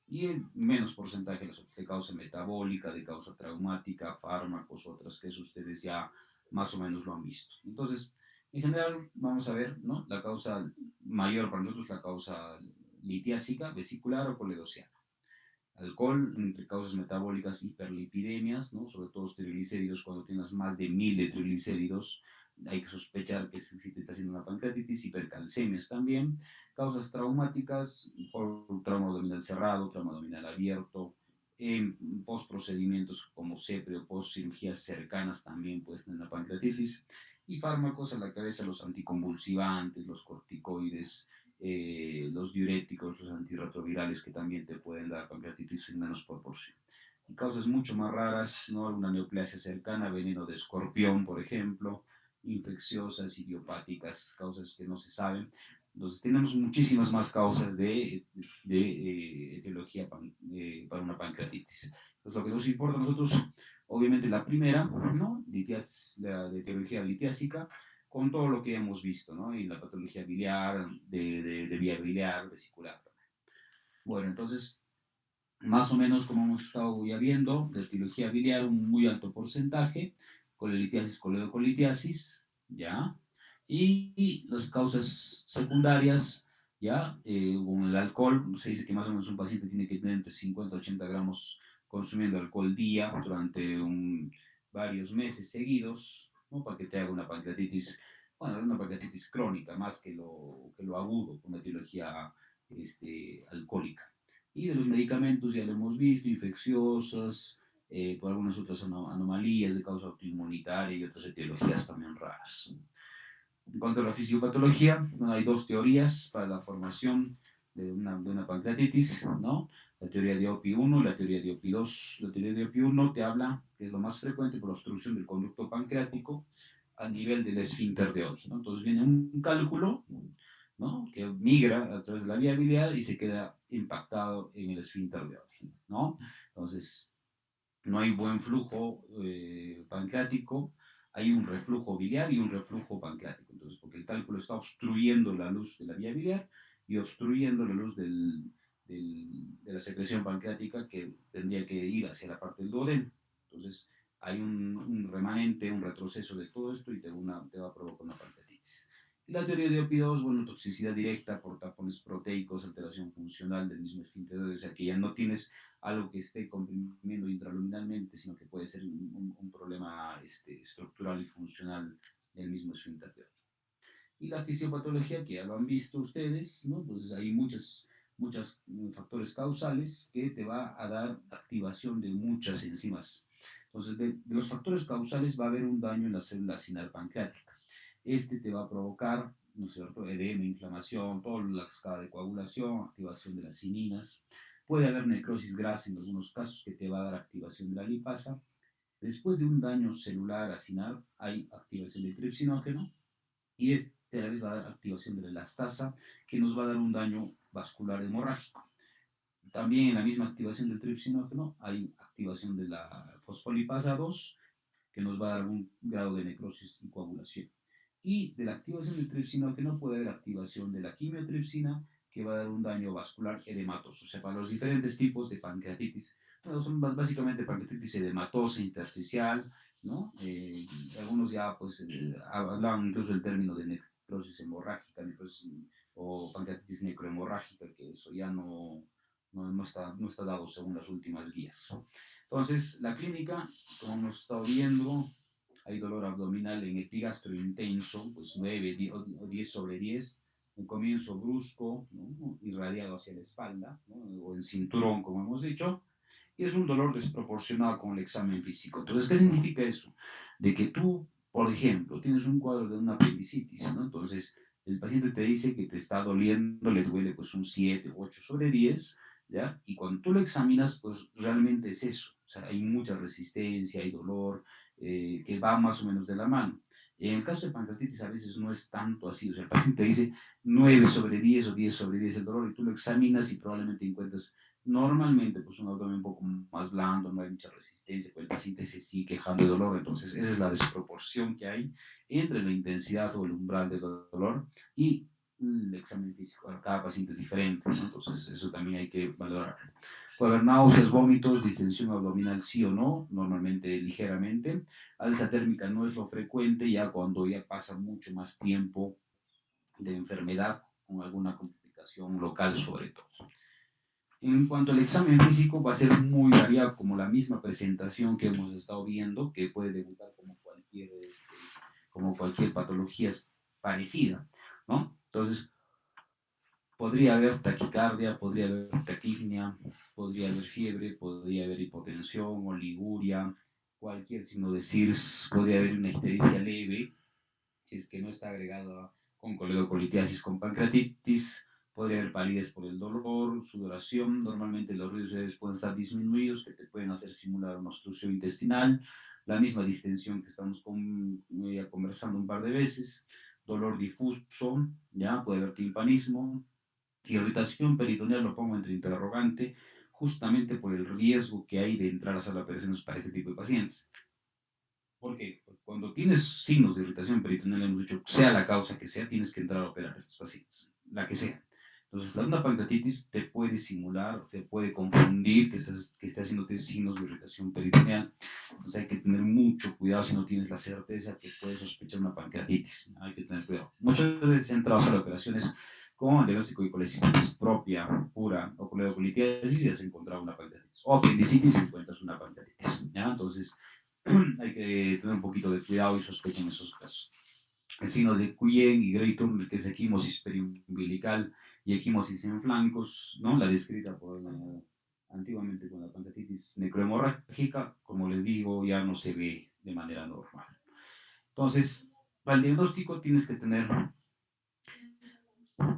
y el menos porcentaje de causa metabólica, de causa traumática, fármacos, otras que eso ustedes ya más o menos lo han visto. Entonces, en general, vamos a ver, ¿no? La causa mayor para nosotros es la causa litiásica, vesicular o coledociana. Alcohol, entre causas metabólicas, hiperlipidemias, ¿no? Sobre todo los triglicéridos, cuando tienes más de 1000 de triglicéridos, hay que sospechar que si te está haciendo una pancreatitis, hipercalcemias también, causas traumáticas, por trauma abdominal cerrado, trauma abdominal abierto, postprocedimientos como CEPRE o post cirugías cercanas también puedes tener una pancreatitis, y fármacos a la cabeza, los anticonvulsivantes, los corticoides, los diuréticos, los antirretrovirales que también te pueden dar pancreatitis en menos proporción. Y causas mucho más raras, ¿no? Una neoplasia cercana, veneno de escorpión, por ejemplo, infecciosas, idiopáticas, causas que no se saben. Entonces, tenemos muchísimas más causas de etiología para una pancreatitis. Entonces, lo que nos importa a nosotros, obviamente, la primera, ¿no? La de etiología litiásica, con todo lo que hemos visto, ¿no? Y la patología biliar, de vía biliar, vesicular también. Bueno, entonces, más o menos como hemos estado ya viendo, de etiología biliar un muy alto porcentaje, colelitiasis, coledocolitiasis, ¿ya? Y las causas secundarias, ¿ya? Con el alcohol, se dice que más o menos un paciente tiene que tener entre 50 y 80 gramos consumiendo alcohol día durante varios meses seguidos, ¿no? Para que te haga una pancreatitis, bueno, una pancreatitis crónica, más que lo agudo, con una etiología alcohólica. Y de los medicamentos ya lo hemos visto, infecciosas, por algunas otras anomalías de causa autoinmunitaria y otras etiologías también raras. En cuanto a la fisiopatología, bueno, hay dos teorías para la formación de una pancreatitis, ¿no? La teoría de OPI1 y la teoría de OPI2. La teoría de OPI1 te habla, que es lo más frecuente, por la obstrucción del conducto pancreático a nivel del esfínter de Oddi, ¿no? Entonces viene un cálculo, ¿no? Que migra a través de la vía biliar y se queda impactado en el esfínter de Oddi, ¿no? Entonces, no hay buen flujo pancreático, hay un reflujo biliar y un reflujo pancreático. Entonces, porque el cálculo está obstruyendo la luz de la vía biliar y obstruyendo la luz de la secreción pancreática que tendría que ir hacia la parte del duodeno. Entonces, hay un remanente, un retroceso de todo esto y te va a provocar una pancreatitis. Y la teoría de OPI2, bueno, toxicidad directa por tapones proteicos, alteración funcional del mismo esfínter, o sea que ya no tienes algo que esté comprimiendo intraluminalmente, sino que puede ser un problema estructural y funcional del mismo esfínter. Y la fisiopatología, que ya lo han visto ustedes, ¿no? Entonces hay muchos factores causales que te va a dar activación de muchas enzimas. Entonces, de los factores causales va a haber un daño en la célula sinar pancreática. Este te va a provocar, ¿no es cierto?, edema, inflamación, toda la cascada de coagulación, activación de las cininas. Puede haber necrosis grasa en algunos casos que te va a dar activación de la lipasa. Después de un daño celular a sinar, hay activación del tripsinógeno y este a la vez va a dar activación de la elastasa, que nos va a dar un daño vascular hemorrágico. También en la misma activación del tripsinógeno hay activación de la fosfolipasa 2, que nos va a dar algún grado de necrosis y coagulación. Y de la activación del tripsinógeno puede haber activación de la quimiotripsina, que va a dar un daño vascular edematoso. O sea, para los diferentes tipos de pancreatitis, bueno, son básicamente pancreatitis edematosa, intersticial, ¿no? Algunos ya pues hablaban incluso del término de necrosis hemorrágica, necrosis, o pancreatitis necrohemorrágica, que eso ya no está dado según las últimas guías. Entonces, la clínica, como hemos estado viendo, hay dolor abdominal en epigastro intenso, pues 9 o 10 sobre 10, un comienzo brusco, ¿no? Irradiado hacia la espalda, ¿no? O en cinturón, como hemos dicho, y es un dolor desproporcionado con el examen físico. Entonces, ¿qué significa eso? De que tú, por ejemplo, tienes un cuadro de una apendicitis, ¿no? Entonces, el paciente te dice que te está doliendo, le duele pues un 7 u 8 sobre 10, ¿ya? Y cuando tú lo examinas, pues realmente es eso. O sea, hay mucha resistencia, hay dolor, que va más o menos de la mano. En el caso de pancreatitis a veces no es tanto así, o sea, el paciente dice 9 sobre 10 o 10 sobre 10 el dolor y tú lo examinas y probablemente encuentras normalmente pues un abdomen un poco más blando, no hay mucha resistencia, pues el paciente se sigue quejando de dolor, entonces esa es la desproporción que hay entre la intensidad o el umbral del dolor y el examen físico. Ahora, cada paciente es diferente, ¿no? Entonces eso también hay que valorar. Puede haber náuseas, vómitos, distensión abdominal, sí o no, normalmente ligeramente. Alza térmica no es lo frecuente, ya cuando ya pasa mucho más tiempo de enfermedad con alguna complicación local sobre todo. En cuanto al examen físico, va a ser muy variado, como la misma presentación que hemos estado viendo, que puede debutar como cualquier patología parecida, ¿no? Entonces, podría haber taquicardia, podría haber taquipnia, podría haber fiebre, podría haber hipotensión, oliguria, cualquier signo de SIRS, podría haber una ictericia leve, si es que no está agregada con coledocolitiasis con pancreatitis, podría haber palidez por el dolor, sudoración, normalmente los riesgos pueden estar disminuidos, que te pueden hacer simular una obstrucción intestinal, la misma distensión que estamos conversando un par de veces, dolor difuso, ya puede haber timpanismo, irritación peritoneal lo pongo entre interrogante, justamente por el riesgo que hay de entrar a sala de operaciones para este tipo de pacientes. ¿Por qué? Porque cuando tienes signos de irritación peritoneal, hemos dicho, sea la causa que sea, tienes que entrar a operar a estos pacientes, la que sea. Entonces, una pancreatitis te puede simular, te puede confundir que esté haciéndote signos de irritación peritoneal. Entonces, hay que tener mucho cuidado si no tienes la certeza que puedes sospechar una pancreatitis. Hay que tener cuidado. Muchas veces he entrado a hacer operaciones con el diagnóstico de colecistitis propia, pura, o coledocolitiasis y has encontrado una pancreatitis. O apendicitis y encuentras una pancreatitis. ¿Ya? Entonces, hay que tener un poquito de cuidado y sospecha en esos casos. El signo de Guyen y Grey Turner, que es equimosis periumbilical y equimosis en flancos, ¿no? La descrita por antiguamente con la pancreatitis necrohemorrágica, como les digo, ya no se ve de manera normal. Entonces, para el diagnóstico tienes que tener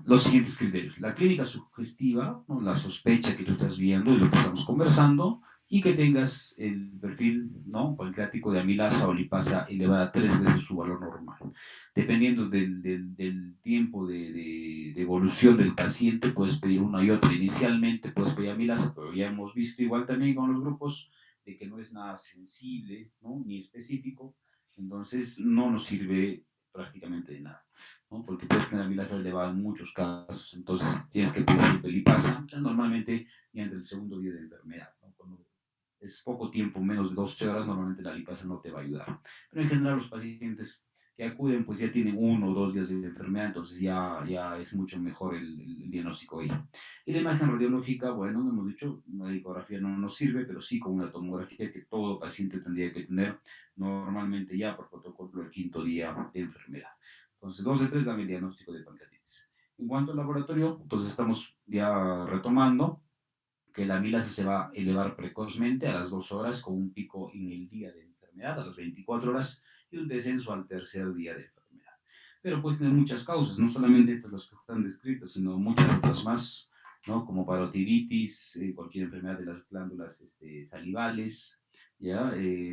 los siguientes criterios. La clínica sugestiva, ¿no? La sospecha que tú estás viendo y lo que estamos conversando, y que tengas el perfil, ¿no? Pancreático de amilasa o lipasa elevada 3 veces su valor normal. Dependiendo del tiempo de evolución del paciente, puedes pedir una y otra. Inicialmente puedes pedir amilasa, pero ya hemos visto igual también con los grupos de que no es nada sensible, ¿no? Ni específico, entonces no nos sirve prácticamente de nada. ¿No? Porque puedes tener amilasa elevada en muchos casos, entonces tienes que pedir lipasa, normalmente ya entre el segundo día de enfermedad, ¿no? Cuando es poco tiempo, menos de 12 horas, normalmente la lipasa no te va a ayudar. Pero en general los pacientes que acuden pues ya tienen 1 o 2 días de enfermedad, entonces ya es mucho mejor el diagnóstico ahí. Y la imagen radiológica, bueno, hemos dicho, una ecografía no nos sirve, pero sí con una tomografía que todo paciente tendría que tener normalmente ya por protocolo el quinto día de enfermedad. Entonces, 2 de 3 dan el diagnóstico de pancreatitis. En cuanto al laboratorio, entonces estamos ya retomando que la amilasa se va a elevar precozmente a las 2 horas con un pico en el día de enfermedad, a las 24 horas, y un descenso al tercer día de enfermedad. Pero puede tener muchas causas, no solamente estas las que están descritas, sino muchas otras más, ¿no? Como parotiditis, cualquier enfermedad de las glándulas salivales, ¿ya?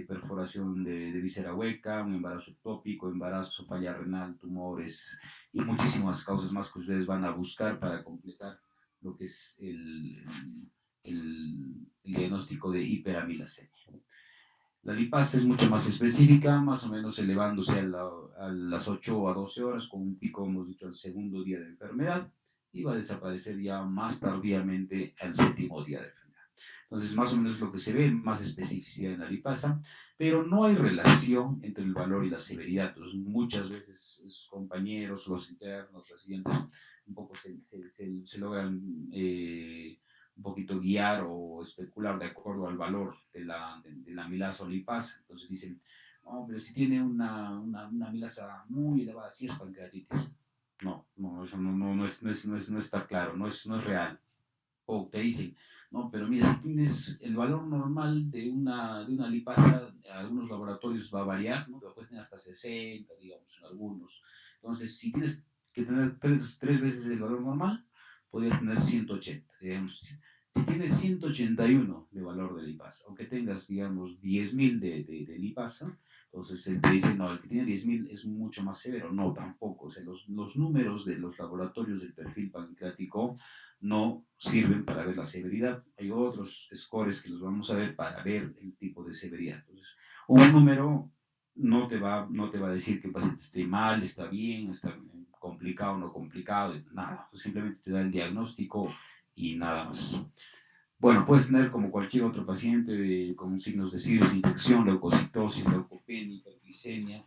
Perforación de víscera hueca, un embarazo ectópico, embarazo, falla renal, tumores y muchísimas causas más que ustedes van a buscar para completar lo que es el diagnóstico de hiperamilasemia. La lipasa es mucho más específica, más o menos elevándose a las 8 o a 12 horas, con un pico, hemos dicho, al segundo día de enfermedad, y va a desaparecer ya más tardíamente al séptimo día de enfermedad. Entonces, más o menos lo que se ve, más especificidad en la lipasa, pero no hay relación entre el valor y la severidad. Entonces, muchas veces los compañeros, los internos, residentes, un poco se logran un poquito guiar o especular de acuerdo al valor de la amilasa o lipasa. Entonces dicen, no, pero si tiene una amilasa muy elevada, sí es pancreatitis. No, no, eso no está claro, no es real. O te dicen, no, pero mira, si tienes el valor normal de una lipasa, algunos laboratorios va a variar, ¿no? Pero puedes tener hasta 60, digamos, en algunos. Entonces, si tienes que tener tres veces el valor normal, podrías tener 180, digamos. Si tienes 181 de valor de lipasa, aunque tengas, digamos, 10.000 de lipasa, Entonces él te dice, no, el que tiene 10.000 es mucho más severo. No, tampoco. O sea, los números de los laboratorios del perfil pancreático no sirven para ver la severidad. Hay otros scores que los vamos a ver para ver el tipo de severidad. Entonces, un número no te va a decir que el paciente esté mal, está bien, está complicado, no complicado, nada. Simplemente te da el diagnóstico y nada más. Bueno, puedes tener como cualquier otro paciente con signos de cirrosis, infección, leucocitosis, leucopenia, hiperglicemia,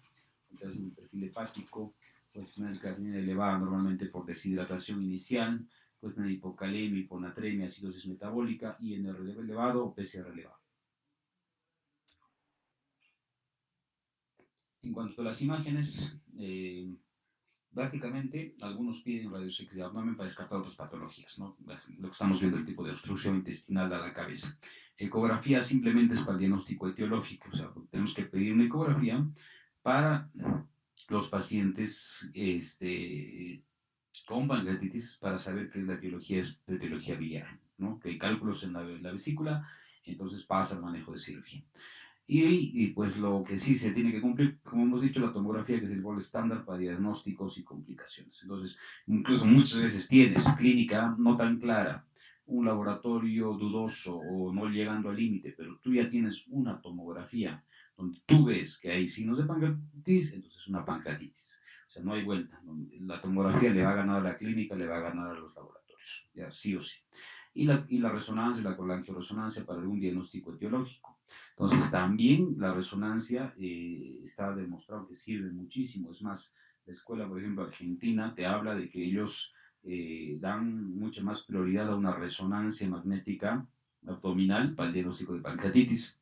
alteración del perfil hepático, puedes tener creatinina elevada normalmente por deshidratación inicial, puedes tener hipocalemia, hiponatremia, acidosis metabólica, INR elevado o PCR elevado. En cuanto a las imágenes, básicamente, algunos piden rayos X de abdomen para descartar otras patologías, ¿no? Lo que estamos viendo, el tipo de obstrucción intestinal a la cabeza. Ecografía simplemente es para el diagnóstico etiológico, o sea, tenemos que pedir una ecografía para los pacientes con pancreatitis para saber qué es la etiología, es de etiología biliar, ¿no? Que hay cálculos en la vesícula, entonces pasa al manejo de cirugía. Pues lo que sí se tiene que cumplir, como hemos dicho, la tomografía, que es el gol estándar para diagnósticos y complicaciones. Entonces, incluso muchas veces tienes clínica no tan clara, un laboratorio dudoso o no llegando al límite, pero tú ya tienes una tomografía donde tú ves que hay signos de pancreatitis, entonces es una pancreatitis. O sea, no hay vuelta. La tomografía le va a ganar a la clínica, le va a ganar a los laboratorios, ya sí o sí. Y la resonancia, la colangioresonancia para algún diagnóstico etiológico. Entonces, también la resonancia está demostrado que sirve muchísimo. Es más, la escuela, por ejemplo, argentina, te habla de que ellos dan mucha más prioridad a una resonancia magnética abdominal para el diagnóstico de pancreatitis.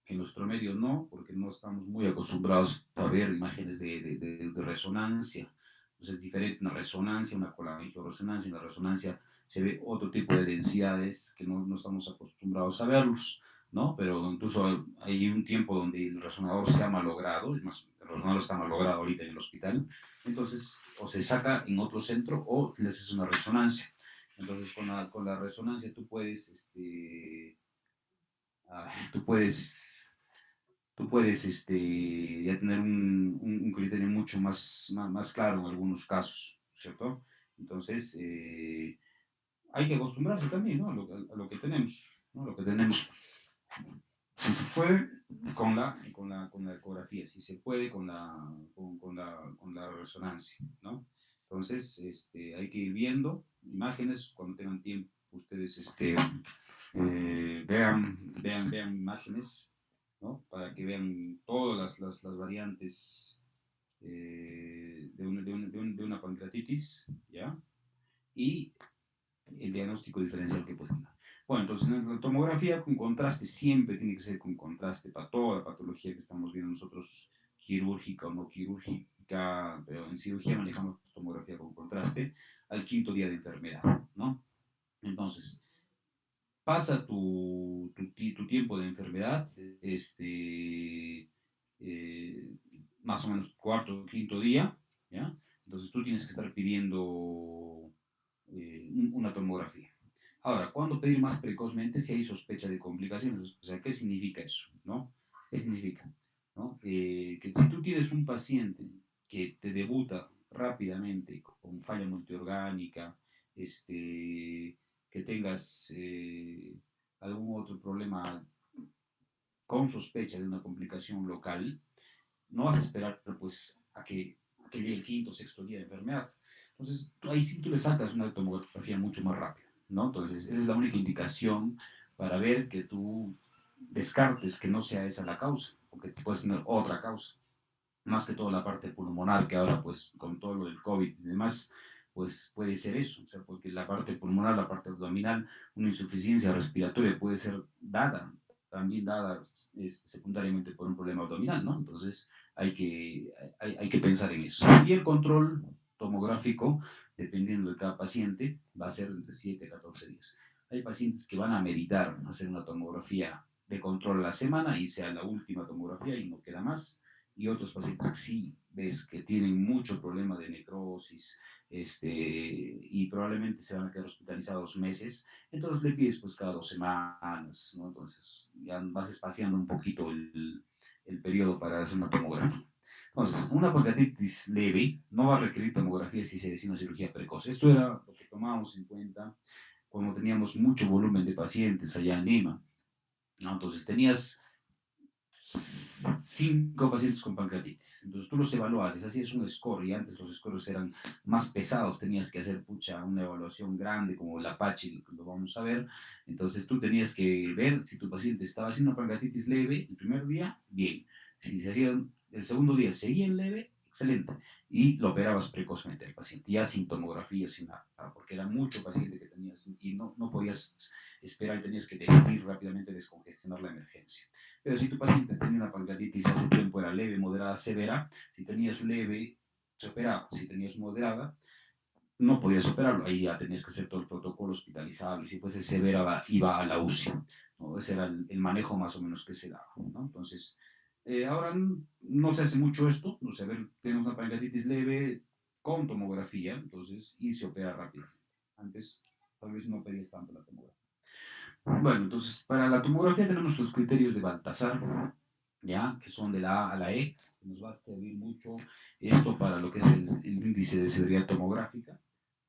En los promedios no, porque no estamos muy acostumbrados a ver imágenes de resonancia. Entonces es diferente una resonancia, una colangioresonancia. En la resonancia se ve otro tipo de densidades que no estamos acostumbrados a verlos, ¿no? Pero incluso hay un tiempo donde el resonador se ha malogrado, es más, el resonador está malogrado ahorita en el hospital, entonces o se saca en otro centro o le haces una resonancia. Entonces con la resonancia tú puedes ya tener un criterio mucho más claro en algunos casos, ¿cierto? Entonces, hay que acostumbrarse también, ¿no? A lo que tenemos, ¿no? Lo que tenemos. Si se puede con la ecografía, si se puede con la resonancia, ¿no? Entonces, hay que ir viendo imágenes cuando tengan tiempo. Ustedes vean imágenes, ¿no? Para que vean todas las variantes de una pancreatitis, ¿ya? Y el diagnóstico diferencial que puedes tener. Bueno, entonces en la tomografía con contraste siempre tiene que ser con contraste para toda patología que estamos viendo nosotros, quirúrgica o no quirúrgica, pero en cirugía manejamos tomografía con contraste al quinto día de enfermedad, ¿no? Entonces, pasa tu tiempo de enfermedad, eh, más o menos cuarto o quinto día, ¿ya? Entonces tú tienes que estar pidiendo una tomografía. Ahora, ¿cuándo pedir más precozmente si hay sospecha de complicaciones? O sea, ¿qué significa eso? ¿No? ¿Qué significa? ¿No? Que si tú tienes un paciente que te debuta rápidamente con falla multiorgánica, que tengas algún otro problema con sospecha de una complicación local, no vas a esperar pues a que llegue el quinto o sexto día de enfermedad. Entonces, ahí sí tú le sacas una tomografía mucho más rápida, ¿no? Entonces, esa es la única indicación para ver que tú descartes que no sea esa la causa, o que puedes tener otra causa. Más que todo la parte pulmonar, que ahora pues con todo lo del COVID y demás, pues puede ser eso, o sea, porque la parte pulmonar, la parte abdominal, una insuficiencia respiratoria puede ser también dada secundariamente por un problema abdominal, ¿no? Entonces hay que pensar en eso. Y el control tomográfico, dependiendo de cada paciente, va a ser entre 7 a 14 días. Hay pacientes que van a meditar hacer una tomografía de control a la semana y sea la última tomografía y no queda más, y otros pacientes que sí ves que tienen mucho problema de necrosis, y probablemente se van a quedar hospitalizados meses, entonces le pides pues cada 2 semanas, ¿no? Entonces ya vas espaciando un poquito el periodo para hacer una tomografía. Entonces, una pancreatitis leve no va a requerir tomografía si se decide una cirugía precoz. Esto era lo que tomábamos en cuenta cuando teníamos mucho volumen de pacientes allá en Lima, ¿no? Entonces, tenías 5 pacientes con pancreatitis. Entonces tú los evaluabas, hacías un score y antes los scores eran más pesados, tenías que hacer una evaluación grande como el Apache, lo vamos a ver. Entonces tú tenías que ver si tu paciente estaba haciendo una pancreatitis leve el primer día, bien. Si se hacía el segundo día, seguía en leve, excelente. Y lo operabas precozmente al paciente, ya sin tomografía, sin nada, porque era mucho paciente que tenías y no podías esperar y tenías que decidir rápidamente descongestionar la emergencia. Pero si tu paciente tenía una pancreatitis hace tiempo, era leve, moderada, severa, si tenías leve, se operaba. Si tenías moderada, no podías operarlo. Ahí ya tenías que hacer todo el protocolo, hospitalizarlo. Y si fuese severa, iba a la UCI. ¿No? Ese era el manejo más o menos que se daba. ¿No? Entonces, ahora no se hace mucho esto. O sea, a ver, tenemos una pancreatitis leve con tomografía, entonces, y se opera rápidamente. Antes, tal vez no pedías tanto la tomografía. Bueno, entonces para la tomografía tenemos los criterios de Baltasar, ¿ya? Que son de la A a la E, que nos va a servir mucho esto para lo que es el índice de severidad tomográfica,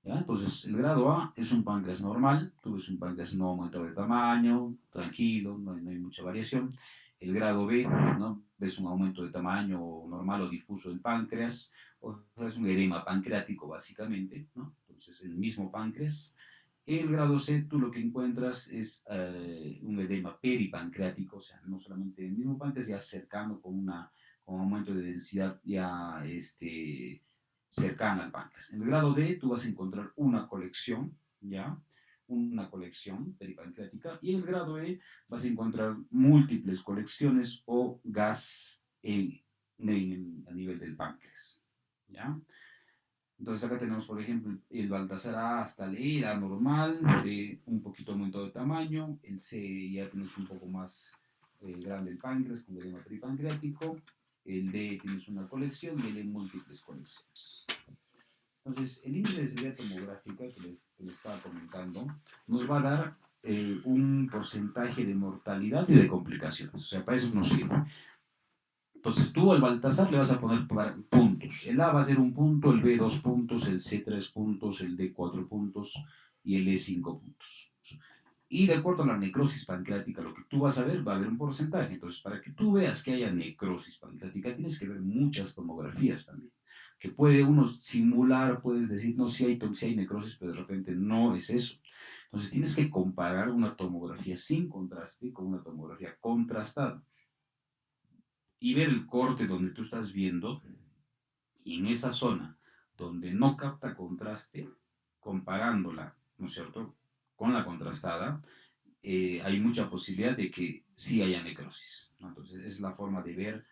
¿ya? Entonces el grado A es un páncreas normal, tú ves un páncreas no aumentado de tamaño, tranquilo, no hay mucha variación. El grado B, ¿no? Ves un aumento de tamaño normal o difuso del páncreas, o sea, es un edema pancreático básicamente, ¿no? Entonces el mismo páncreas. En el grado C, tú lo que encuentras es un edema peripancreático, o sea, no solamente el mismo páncreas, ya cercano con un aumento de densidad ya cercana al páncreas. En el grado D, tú vas a encontrar una colección, ¿ya? Una colección peripancreática. Y en el grado E, vas a encontrar múltiples colecciones o gas a nivel del páncreas, ¿ya? Entonces acá tenemos, por ejemplo, el Baltasar A hasta el E era normal, de un poquito aumentado de tamaño, el C ya tienes un poco más grande el páncreas con edema peripancreático, el D tienes una colección y el E múltiples colecciones. Entonces, el índice de severidad tomográfica que les estaba comentando nos va a dar un porcentaje de mortalidad y de complicaciones. O sea, para eso nos sirve. Entonces tú al Baltasar le vas a poner puntos. El A va a ser un punto, el B 2 puntos, el C 3 puntos, el D 4 puntos y el E 5 puntos. Y de acuerdo a la necrosis pancreática, lo que tú vas a ver, va a haber un porcentaje. Entonces, para que tú veas que haya necrosis pancreática, tienes que ver muchas tomografías también. Que puede uno simular, puedes decir, no, si hay necrosis, pero de repente no es eso. Entonces, tienes que comparar una tomografía sin contraste con una tomografía contrastada y ver el corte donde tú estás viendo y en esa zona donde no capta contraste, comparándola, ¿no es cierto?, con la contrastada, hay mucha posibilidad de que sí haya necrosis, ¿no? Entonces, es la forma de ver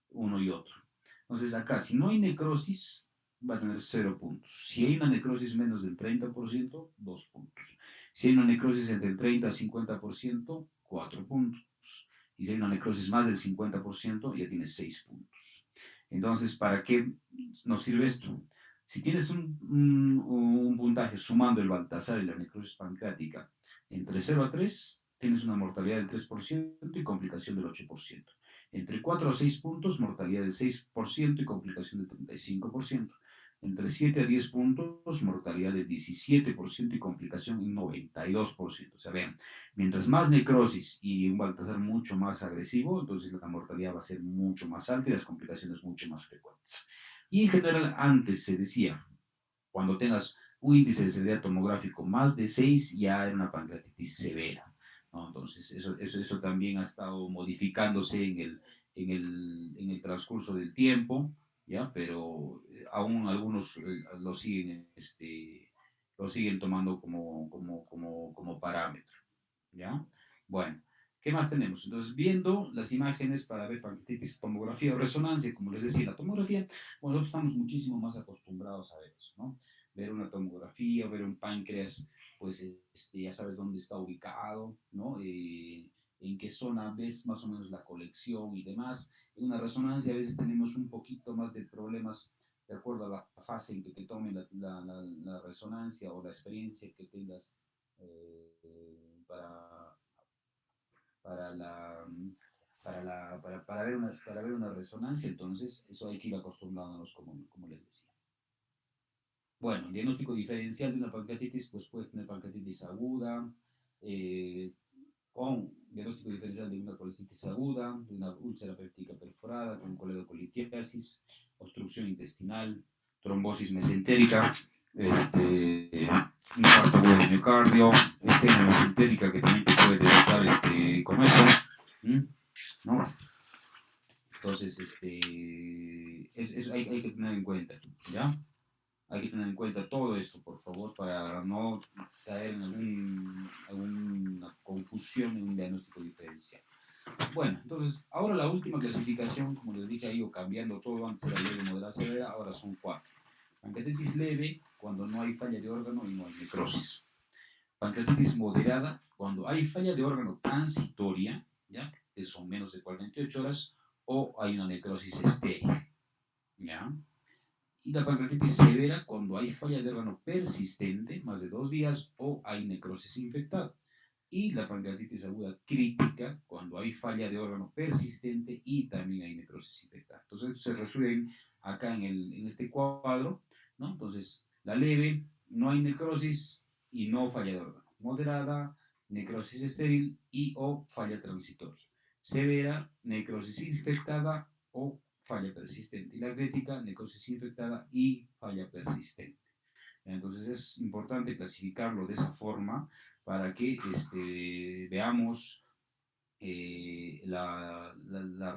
uno y otro. Entonces, acá, si no hay necrosis, va a tener 0 puntos. Si hay una necrosis menos del 30%, 2 puntos. Si hay una necrosis entre el 30 y 50%, 4 puntos. Y si hay una necrosis más del 50%, ya tienes 6 puntos. Entonces, ¿para qué nos sirve esto? Si tienes un puntaje sumando el Baltasar y la necrosis pancreática entre 0 a 3, tienes una mortalidad del 3% y complicación del 8%. Entre 4 a 6 puntos, mortalidad del 6% y complicación del 35%. Entre 7 a 10 puntos, mortalidad del 17% y complicación del 92%. O sea, vean, mientras más necrosis y un Baltasar mucho más agresivo, entonces la mortalidad va a ser mucho más alta y las complicaciones mucho más frecuentes. Y en general, antes se decía, cuando tengas un índice de severidad tomográfico más de 6, ya era una pancreatitis severa, ¿no? Entonces, eso también ha estado modificándose en el transcurso del tiempo, ¿ya? Pero aún algunos lo siguen tomando como parámetro, ¿ya? Bueno, ¿qué más tenemos? Entonces, viendo las imágenes para ver pancreatitis, tomografía o resonancia, como les decía, la tomografía, bueno, nosotros estamos muchísimo más acostumbrados a ver eso, ¿no? Ver una tomografía o ver un páncreas, pues ya sabes dónde está ubicado, ¿no? En qué zona ves más o menos la colección y demás. En una resonancia a veces tenemos un poquito más de problemas de acuerdo a la fase en que te tome la resonancia o la experiencia que tengas para, para para ver una resonancia, entonces eso hay que ir acostumbrándonos, como les decía. Bueno, el diagnóstico diferencial de una pancreatitis, pues puedes tener pancreatitis aguda, eh, con diagnóstico diferencial de una colecitis aguda, de una úlcera péptica perforada, con coledocolitiasis, obstrucción intestinal, trombosis mesentérica, infarto agudo de miocardio, estenia mesentérica que también te puede detectar con eso, ¿no? Entonces, hay que tener en cuenta, ¿ya? Hay que tener en cuenta todo esto, por favor, para no caer en alguna confusión en un diagnóstico diferencial. Bueno, entonces, ahora la última clasificación, como les dije, ha ido cambiando todo. Antes era leve, moderada, severa, ahora son cuatro. Pancreatitis leve, cuando no hay falla de órgano y no hay necrosis. Pancreatitis moderada, cuando hay falla de órgano transitoria, ¿ya? Que son menos de 48 horas, o hay una necrosis estéril, ¿ya? Y la pancreatitis severa cuando hay falla de órgano persistente, más de 2 días, o hay necrosis infectada. Y la pancreatitis aguda crítica cuando hay falla de órgano persistente y también hay necrosis infectada. Entonces se resuelven acá en este cuadro, ¿no? Entonces, la leve, no hay necrosis y no falla de órgano. Moderada, necrosis estéril y o falla transitoria. Severa, necrosis infectada o falla persistente. Y la crítica, necrosis infectada y falla persistente. Entonces es importante clasificarlo de esa forma para que veamos la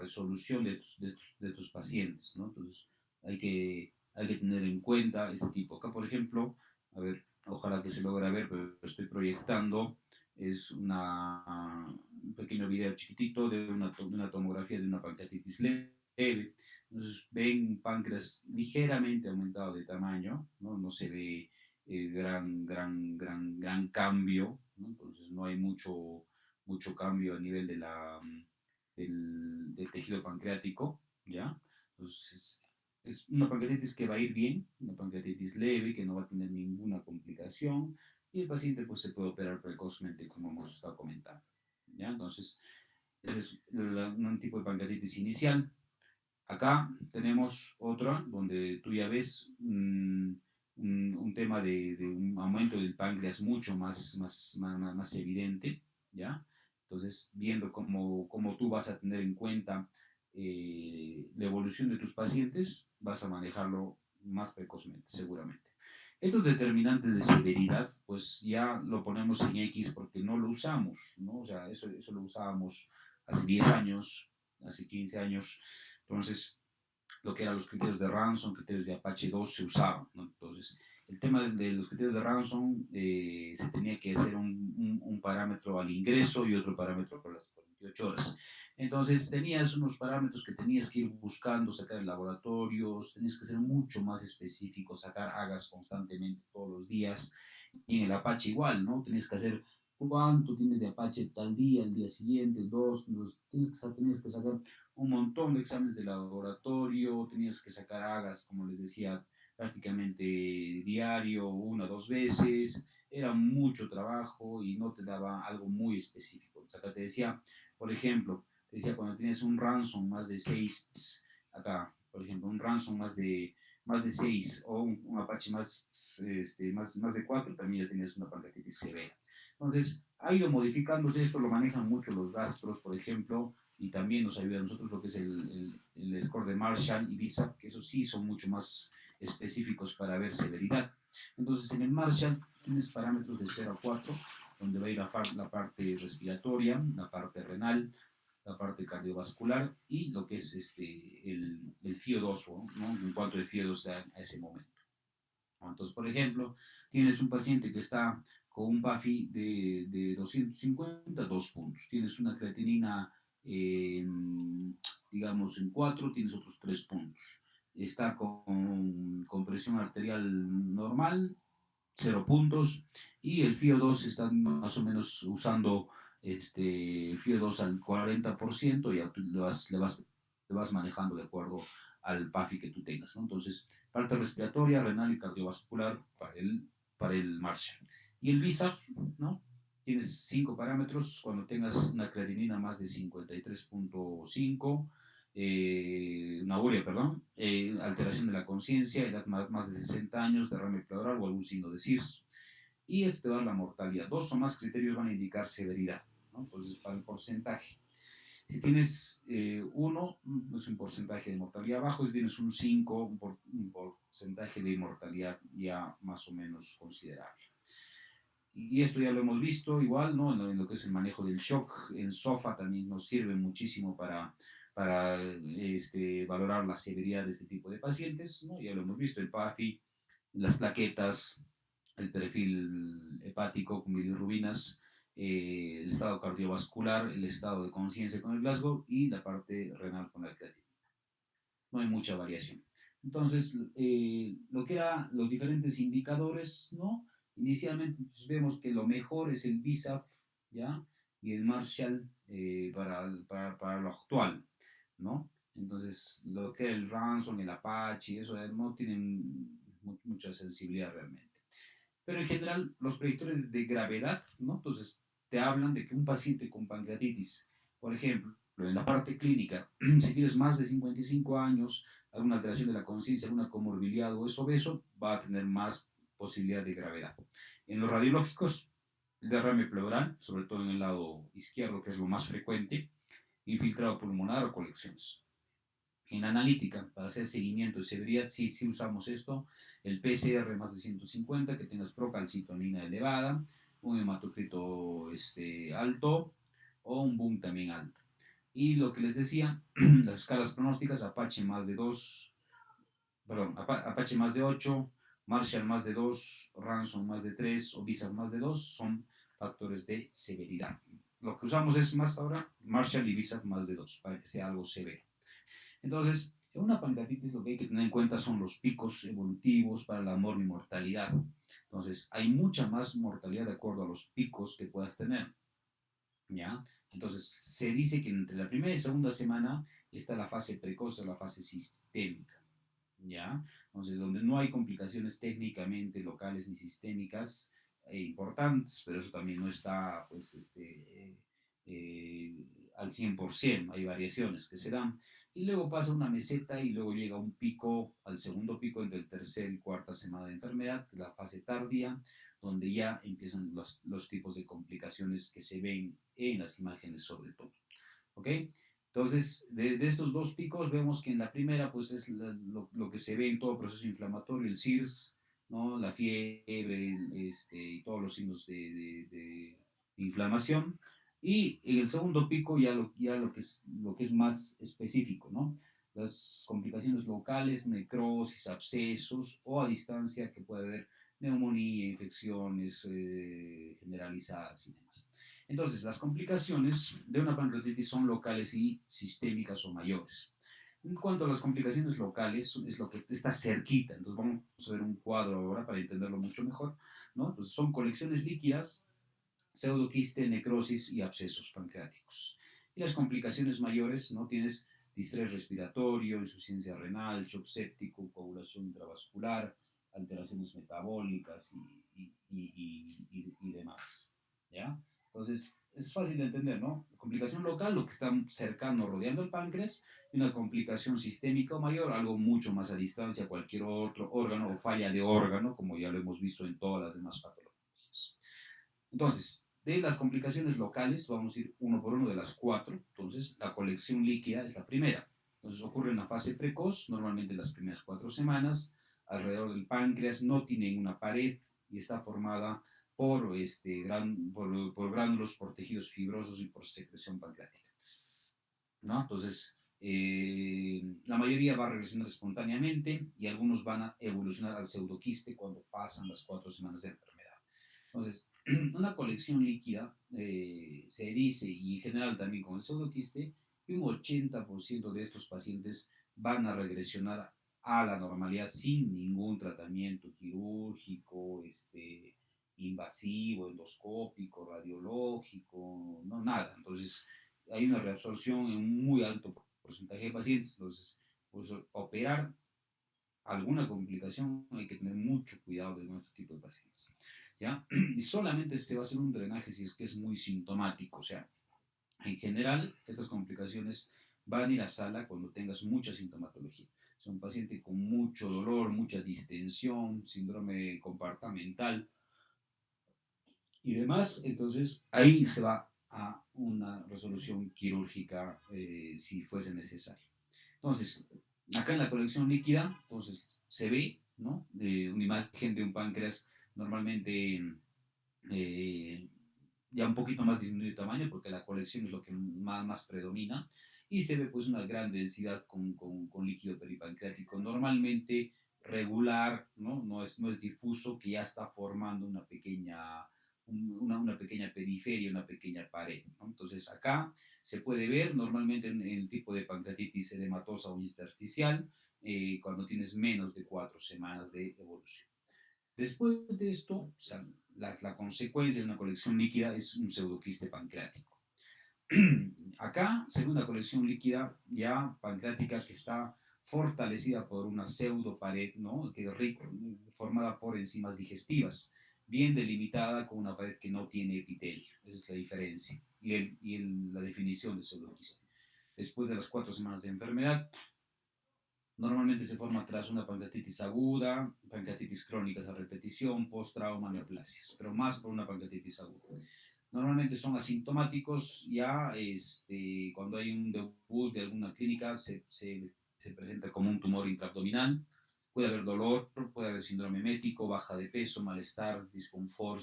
resolución de tus pacientes, ¿no? Entonces hay que tener en cuenta este tipo. Acá, por ejemplo, a ver, ojalá que se logre ver, pero estoy proyectando, es un pequeño video chiquitito de una tomografía de una pancreatitis leve. Entonces ven un páncreas ligeramente aumentado de tamaño, ¿no? No se ve gran cambio, ¿no? Entonces no hay mucho cambio a nivel del tejido pancreático, ¿ya? Entonces, es una pancreatitis que va a ir bien, una pancreatitis leve, que no va a tener ninguna complicación, y el paciente pues se puede operar precozmente, como hemos estado comentando, ¿ya? Entonces, ese es un tipo de pancreatitis inicial. Acá tenemos otra donde tú ya ves un tema de un aumento del páncreas mucho más evidente, ¿ya? Entonces, viendo cómo tú vas a tener en cuenta la evolución de tus pacientes, vas a manejarlo más precozmente, seguramente. Estos determinantes de severidad, pues ya lo ponemos en X porque no lo usamos, ¿no? O sea, eso lo usábamos hace 10 años, hace 15 años. Entonces, lo que eran los criterios de Ransom, criterios de Apache 2 se usaban, ¿no? Entonces, el tema de los criterios de Ransom se tenía que hacer un parámetro al ingreso y otro parámetro por las 48 horas. Entonces, tenías unos parámetros que tenías que ir buscando, sacar en laboratorios, tenías que ser mucho más específico, sacar hagas constantemente todos los días. Y en el Apache igual, ¿no? Tenías que hacer cuánto tienes de Apache tal día, el día siguiente, dos, tenías que sacar un montón de exámenes de laboratorio, tenías que sacar hagas, como les decía, prácticamente diario, una o dos veces, era mucho trabajo y no te daba algo muy específico. O sea, acá te decía, por ejemplo, te decía cuando tienes un ransom más de 6, acá, por ejemplo, un ransom más de 6 o un Apache más de 4, también ya tienes una pancreatitis severa. Entonces, ha ido modificándose esto, lo manejan mucho los gastros, por ejemplo, y también nos ayuda a nosotros lo que es el score de Marshall y BISAP, que esos sí son mucho más específicos para ver severidad. Entonces, en el Marshall tienes parámetros de 0 a 4, donde va a ir la parte respiratoria, la parte renal, la parte cardiovascular y lo que es el FIO2, ¿no? En cuanto el FIO2 a ese momento. Entonces, por ejemplo, tienes un paciente que está con un PAFI de 250, 2 puntos. Tienes una creatinina, eh, digamos, en 4, tienes otros 3 puntos. Está con presión arterial normal, 0 puntos. Y el FIO2 está más o menos usando FIO2 al 40%, y tú le vas manejando de acuerdo al PAFI que tú tengas, ¿no? Entonces, parte respiratoria, renal y cardiovascular para el Marshall. Y el BISAF, ¿no? tienes 5 parámetros. Cuando tengas una creatinina más de 53,5, una urea, perdón, alteración de la conciencia, edad más de 60 años, derrame pleural o algún signo de CIRS. Y esto te da la mortalidad. Dos o más criterios van a indicar severidad, ¿no? Entonces, para el porcentaje. Si tienes uno, es un porcentaje de mortalidad bajo. Si tienes un 5, un porcentaje de mortalidad ya más o menos considerable. Y esto ya lo hemos visto igual, ¿no? En lo que es el manejo del shock. En SOFA también nos sirve muchísimo para valorar la severidad de este tipo de pacientes, ¿no? Ya lo hemos visto, el PAFI, las plaquetas, el perfil hepático con bilirrubinas, el estado cardiovascular, el estado de conciencia con el Glasgow y la parte renal con la creatinina. No hay mucha variación. Entonces, lo que eran los diferentes indicadores, ¿no? Inicialmente pues, vemos que lo mejor es el BISAF, ¿ya? Y el Marshall para lo actual, ¿no? Entonces, lo que era el Ransom, el Apache, eso no tienen mucha sensibilidad realmente. Pero en general, los predictores de gravedad, ¿no? Entonces, te hablan de que un paciente con pancreatitis, por ejemplo, en la parte clínica, si tienes más de 55 años, alguna alteración de la conciencia, alguna comorbilidad o es obeso, va a tener más posibilidad de gravedad. En los radiológicos, el derrame pleural, sobre todo en el lado izquierdo, que es lo más frecuente, infiltrado pulmonar o colecciones. En la analítica, para hacer seguimiento de severidad, sí, sí usamos esto, el PCR más de 150, que tengas procalcitonina elevada, un hematocrito alto o un boom también alto. Y lo que les decía, las escalas pronósticas, Apache más de 2, perdón, Apache más de 8, Marshall más de 2, Ransom más de 3 o Visa más de 2 son factores de severidad. Lo que usamos es más ahora Marshall y Visa más de 2 para que sea algo severo. Entonces, en una pancreatitis lo que hay que tener en cuenta son los picos evolutivos para la mortalidad. Entonces, hay mucha más mortalidad de acuerdo a los picos que puedas tener, ¿ya? Entonces, se dice que entre la primera y segunda semana está la fase precoz o la fase sistémica, ¿ya? Entonces, donde no hay complicaciones técnicamente locales ni sistémicas importantes, pero eso también no está, pues, al 100%, hay variaciones que se dan. Y luego pasa una meseta y luego llega un pico, al segundo pico entre el tercer y cuarta semana de enfermedad, que es la fase tardía, donde ya empiezan los tipos de complicaciones que se ven en las imágenes sobre todo. ¿Ok? Entonces, de estos dos picos vemos que en la primera, pues es lo que se ve en todo proceso inflamatorio, el CIRS, ¿no? La fiebre, y todos los signos de inflamación. Y en el segundo pico ya lo que es más específico, ¿no? Las complicaciones locales, necrosis, abscesos o a distancia que puede haber neumonía, infecciones generalizadas y demás. Entonces, las complicaciones de una pancreatitis son locales y sistémicas o mayores. En cuanto a las complicaciones locales, es lo que está cerquita. Entonces, vamos a ver un cuadro ahora para entenderlo mucho mejor, ¿no? Entonces, son colecciones líquidas, pseudoquiste, necrosis y abscesos pancreáticos. Y las complicaciones mayores, ¿no? Tienes distrés respiratorio, insuficiencia renal, shock séptico, coagulación intravascular, alteraciones metabólicas y demás. ¿Ya? Entonces, es fácil de entender, ¿no? Complicación local, lo que está cercano, rodeando el páncreas, y una complicación sistémica o mayor, algo mucho más a distancia, cualquier otro órgano o falla de órgano, como ya lo hemos visto en todas las demás patologías. Entonces, de las complicaciones locales, vamos a ir uno por uno de las cuatro. Entonces, la colección líquida es la primera. Entonces, ocurre en la fase precoz, normalmente las primeras 4 semanas, alrededor del páncreas, no tienen una pared y está formada por gránulos, por tejidos fibrosos y por secreción pancreática, ¿no? Entonces, la mayoría va a regresar espontáneamente y algunos van a evolucionar al pseudoquiste cuando pasan las 4 semanas de enfermedad. Entonces, una colección líquida se dice, y en general también con el pseudoquiste, que un 80% de estos pacientes van a regresionar a la normalidad sin ningún tratamiento quirúrgico, invasivo, endoscópico, radiológico, no nada. Entonces, hay una reabsorción en un muy alto porcentaje de pacientes. Entonces, pues, operar alguna complicación hay que tener mucho cuidado de nuestro tipo de pacientes. ¿ya? Y solamente se va a hacer un drenaje si es que es muy sintomático, o sea, en general, estas complicaciones van a ir a sala cuando tengas mucha sintomatología. O sea, un paciente con mucho dolor, mucha distensión, síndrome compartamental y demás, entonces ahí se va a una resolución quirúrgica si fuese necesario. Entonces, acá en la colección líquida, entonces se ve, ¿no? Una imagen de un páncreas normalmente eh, ya un poquito más disminuido de tamaño, porque la colección es lo que más predomina, y se ve pues una gran densidad con líquido peripancreático, normalmente regular, ¿no? No es difuso, que ya está formando una pequeña periferia, una pequeña pared, ¿no? Entonces acá se puede ver normalmente en el tipo de pancreatitis edematosa o intersticial, cuando tienes menos de 4 semanas de evolución. Después de esto, o sea, la consecuencia de una colección líquida es un pseudoquiste pancreático. Acá se ve una colección líquida ya pancreática que está fortalecida por una pseudopared, ¿no? Formada por enzimas digestivas, bien delimitada con una pared que no tiene epitelio. Esa es la diferencia la definición de pseudoquiste. Después de las 4 semanas de enfermedad, normalmente se forma tras una pancreatitis aguda, pancreatitis crónicas a repetición, post-trauma, neoplasias, pero más por una pancreatitis aguda. Normalmente son asintomáticos, ya cuando hay un debut de alguna clínica se presenta como un tumor intraabdominal, puede haber dolor, puede haber síndrome mético, baja de peso, malestar, disconfort,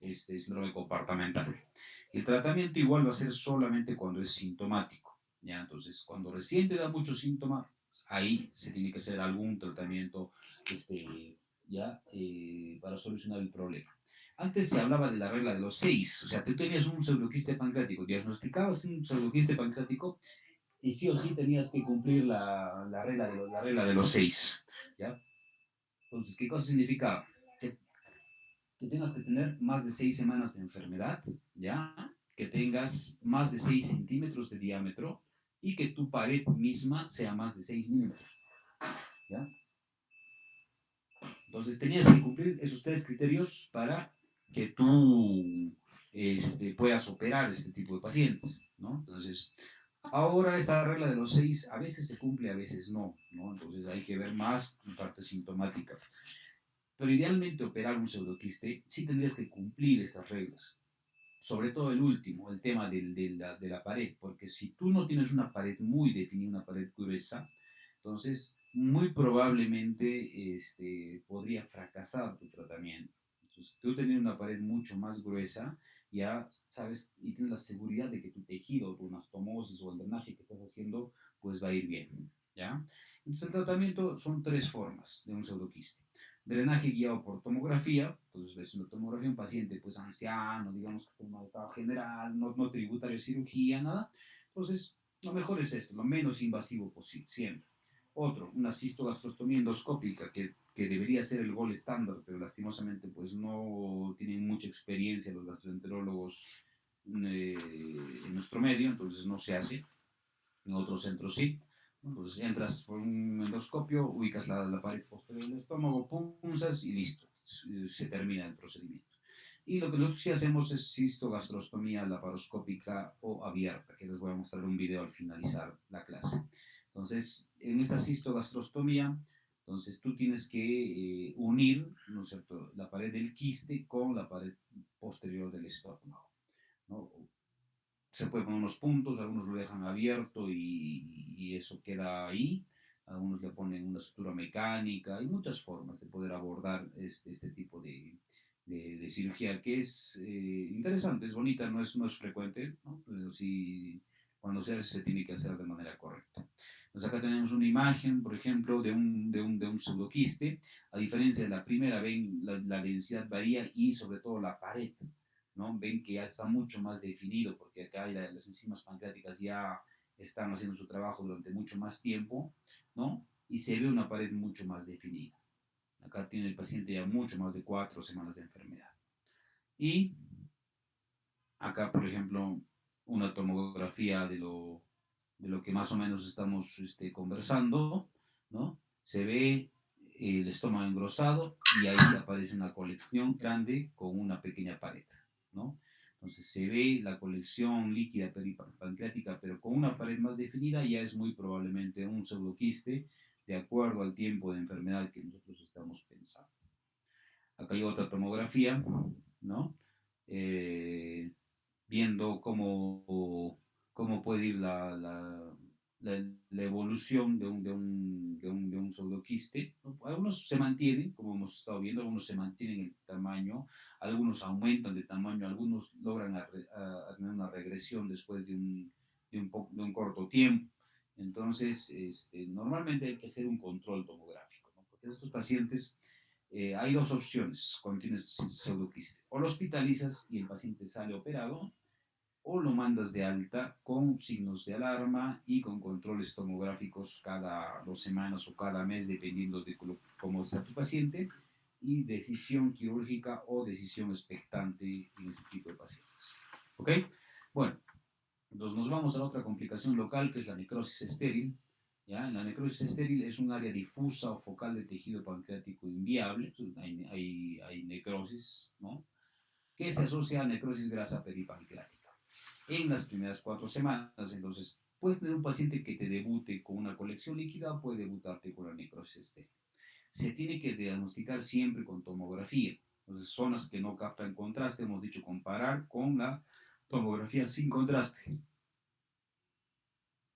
síndrome comportamental. El tratamiento igual va a ser solamente cuando es sintomático, ¿ya? Entonces, cuando recién te da muchos síntomas, ahí se tiene que hacer algún tratamiento ya para solucionar el problema. Antes se hablaba de la regla de los 6, o sea, tú tenías un pseudoquiste pancreático, diagnosticabas un pseudoquiste pancreático y sí o sí tenías que cumplir la regla de los 6, ¿ya? Entonces, ¿qué cosa significaba? Que que tengas que tener más de 6 semanas de enfermedad, ¿ya? Que tengas más de 6 centímetros de diámetro y que tu pared misma sea más de 6 milímetros, ¿ya? Entonces tenías que cumplir esos 3 criterios para que tú puedas operar este tipo de pacientes, ¿no? Entonces, ahora esta regla de los 6 a veces se cumple, a veces no, ¿no? Entonces hay que ver más la parte sintomática. Pero idealmente operar un pseudoquiste sí tendrías que cumplir estas reglas, sobre todo el último, el tema de la pared, porque si tú no tienes una pared muy definida, una pared gruesa, entonces muy probablemente podría fracasar tu tratamiento. Entonces, tú teniendo una pared mucho más gruesa, ya sabes y tienes la seguridad de que tu tejido, tu anastomosis o el drenaje que estás haciendo, pues va a ir bien, ¿ya? Entonces, el tratamiento son 3 formas de un pseudoquiste. Drenaje guiado por tomografía, entonces ves una tomografía, un paciente pues anciano, digamos que está en mal estado general, no tributario de cirugía, nada. Entonces, lo mejor es esto, lo menos invasivo posible, siempre. Otro, una cistogastrostomía endoscópica, que debería ser el gol estándar, pero lastimosamente pues no tienen mucha experiencia los gastroenterólogos en nuestro medio, entonces no se hace. En otros centros sí. Entonces entras por un endoscopio, ubicas la pared posterior del estómago, punzas y listo. Se termina el procedimiento. Y lo que nosotros sí hacemos es cistogastrostomía laparoscópica o abierta, que les voy a mostrar un video al finalizar la clase. Entonces, en esta cistogastrostomía, entonces tú tienes que unir, ¿no es cierto?, la pared del quiste con la pared posterior del estómago, ¿no? Se puede poner unos puntos, algunos lo dejan abierto y eso queda ahí, algunos le ponen una estructura mecánica, hay muchas formas de poder abordar este tipo de cirugía que es interesante, es bonita, no es frecuente, ¿no? Pero sí, cuando se hace se tiene que hacer de manera correcta. Entonces acá tenemos una imagen, por ejemplo, de un pseudoquiste. A diferencia de la primera, ven la densidad varía y sobre todo la pared, ¿no? Ven que ya está mucho más definido, porque acá las enzimas pancreáticas ya están haciendo su trabajo durante mucho más tiempo, ¿no? Y se ve una pared mucho más definida. Acá tiene el paciente ya mucho más de 4 semanas de enfermedad. Y acá, por ejemplo, una tomografía de lo que más o menos estamos conversando, ¿no? Se ve el estómago engrosado y ahí aparece una colección grande con una pequeña pared, ¿no? Entonces se ve la colección líquida peripancreática, pero con una pared más definida ya es muy probablemente un pseudoquiste de acuerdo al tiempo de enfermedad que nosotros estamos pensando. Acá hay otra tomografía, ¿no? Eh, viendo cómo puede ir la evolución de un pseudoquiste, ¿no? Algunos se mantienen, como hemos estado viendo, algunos se mantienen el tamaño, algunos aumentan de tamaño, algunos logran a tener una regresión después de un corto tiempo. Entonces, normalmente hay que hacer un control tomográfico, ¿no? Porque estos pacientes hay dos opciones cuando tienes pseudoquiste. O lo hospitalizas y el paciente sale operado, o lo mandas de alta con signos de alarma y con controles tomográficos cada 2 semanas o cada mes, dependiendo de cómo está tu paciente, y decisión quirúrgica o decisión expectante en este tipo de pacientes. ¿Ok? Bueno, entonces nos vamos a la otra complicación local, que es la necrosis estéril. ¿Ya? La necrosis estéril es un área difusa o focal de tejido pancreático inviable. Hay necrosis, ¿no? Que se asocia a necrosis grasa peripancreática en las primeras 4 semanas. Entonces, puedes tener un paciente que te debute con una colección líquida o puede debutarte con la necrosis estéril. Se tiene que diagnosticar siempre con tomografía. Entonces, zonas que no captan contraste, hemos dicho comparar con la tomografía sin contraste.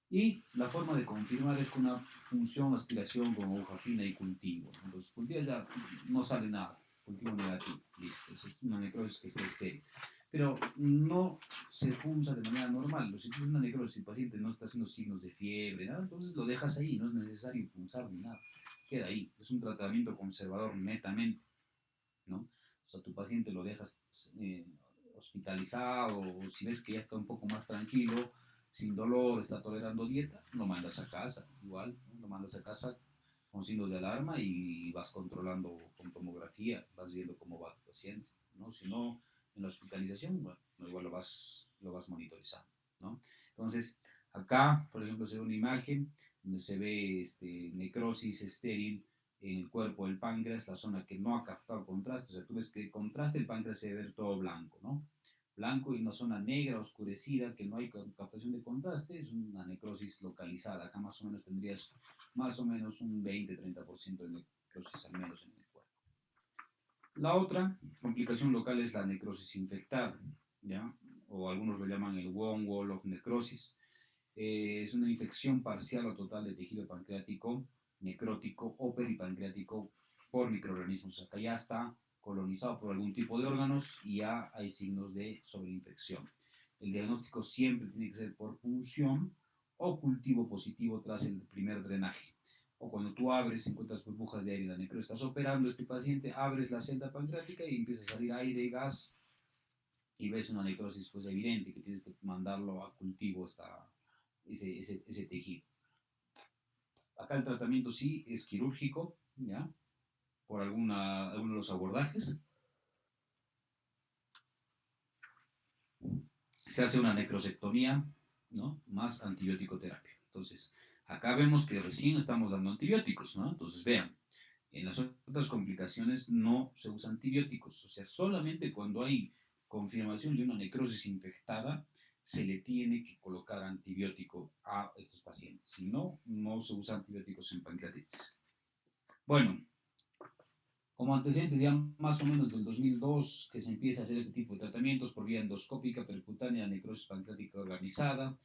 Y la forma de confirmar es con una punción, aspiración con aguja fina y cultivo. Entonces, cultivo ya no sale nada, cultivo negativo, listo. Esa es una necrosis que está estéril. Pero no se punza de manera normal. Si tienes una necrosis y el paciente no está haciendo signos de fiebre, nada, entonces lo dejas ahí, no es necesario punzar ni nada. Queda ahí. Es un tratamiento conservador netamente, ¿no? O sea, tu paciente lo dejas hospitalizado, o si ves que ya está un poco más tranquilo, sin dolor, está tolerando dieta, lo mandas a casa, igual, ¿no? Lo mandas a casa con signos de alarma y vas controlando con tomografía, vas viendo cómo va tu paciente, ¿no? Si no, en la hospitalización, bueno, no, igual lo vas monitorizando, ¿no? Entonces, acá, por ejemplo, se ve una imagen donde se ve necrosis estéril en el cuerpo del páncreas, la zona que no ha captado contraste. O sea, tú ves que el contraste del páncreas se ve todo blanco, ¿no? Blanco y una zona negra, oscurecida, que no hay captación de contraste, es una necrosis localizada. Acá más o menos tendrías más o menos un 20-30% de necrosis al menos en el cuerpo. La otra complicación local es la necrosis infectada, ¿ya? O algunos lo llaman el one wall of necrosis. Es una infección parcial o total de tejido pancreático, necrótico o peripancreático por microorganismos. Acá ya está colonizado por algún tipo de órganos y ya hay signos de sobreinfección. El diagnóstico siempre tiene que ser por punción o cultivo positivo tras el primer drenaje. O cuando tú abres, encuentras burbujas de aire en la necro, estás operando a este paciente, abres la celda pancreática y empieza a salir aire y gas y ves una necrosis pues evidente que tienes que mandarlo a cultivo ese tejido. Acá el tratamiento sí es quirúrgico, ¿ya? Por alguno de los abordajes. Se hace una necrosectomía, ¿no? Más antibiótico terapia. Entonces, acá vemos que recién estamos dando antibióticos, ¿no? Entonces, vean, en las otras complicaciones no se usan antibióticos, o sea, solamente cuando hay confirmación de una necrosis infectada se le tiene que colocar antibiótico a estos pacientes. Si no, no se usa antibióticos en pancreatitis. Bueno, como antecedentes ya más o menos del 2002 que se empieza a hacer este tipo de tratamientos por vía endoscópica percutánea, necrosis pancreática organizada,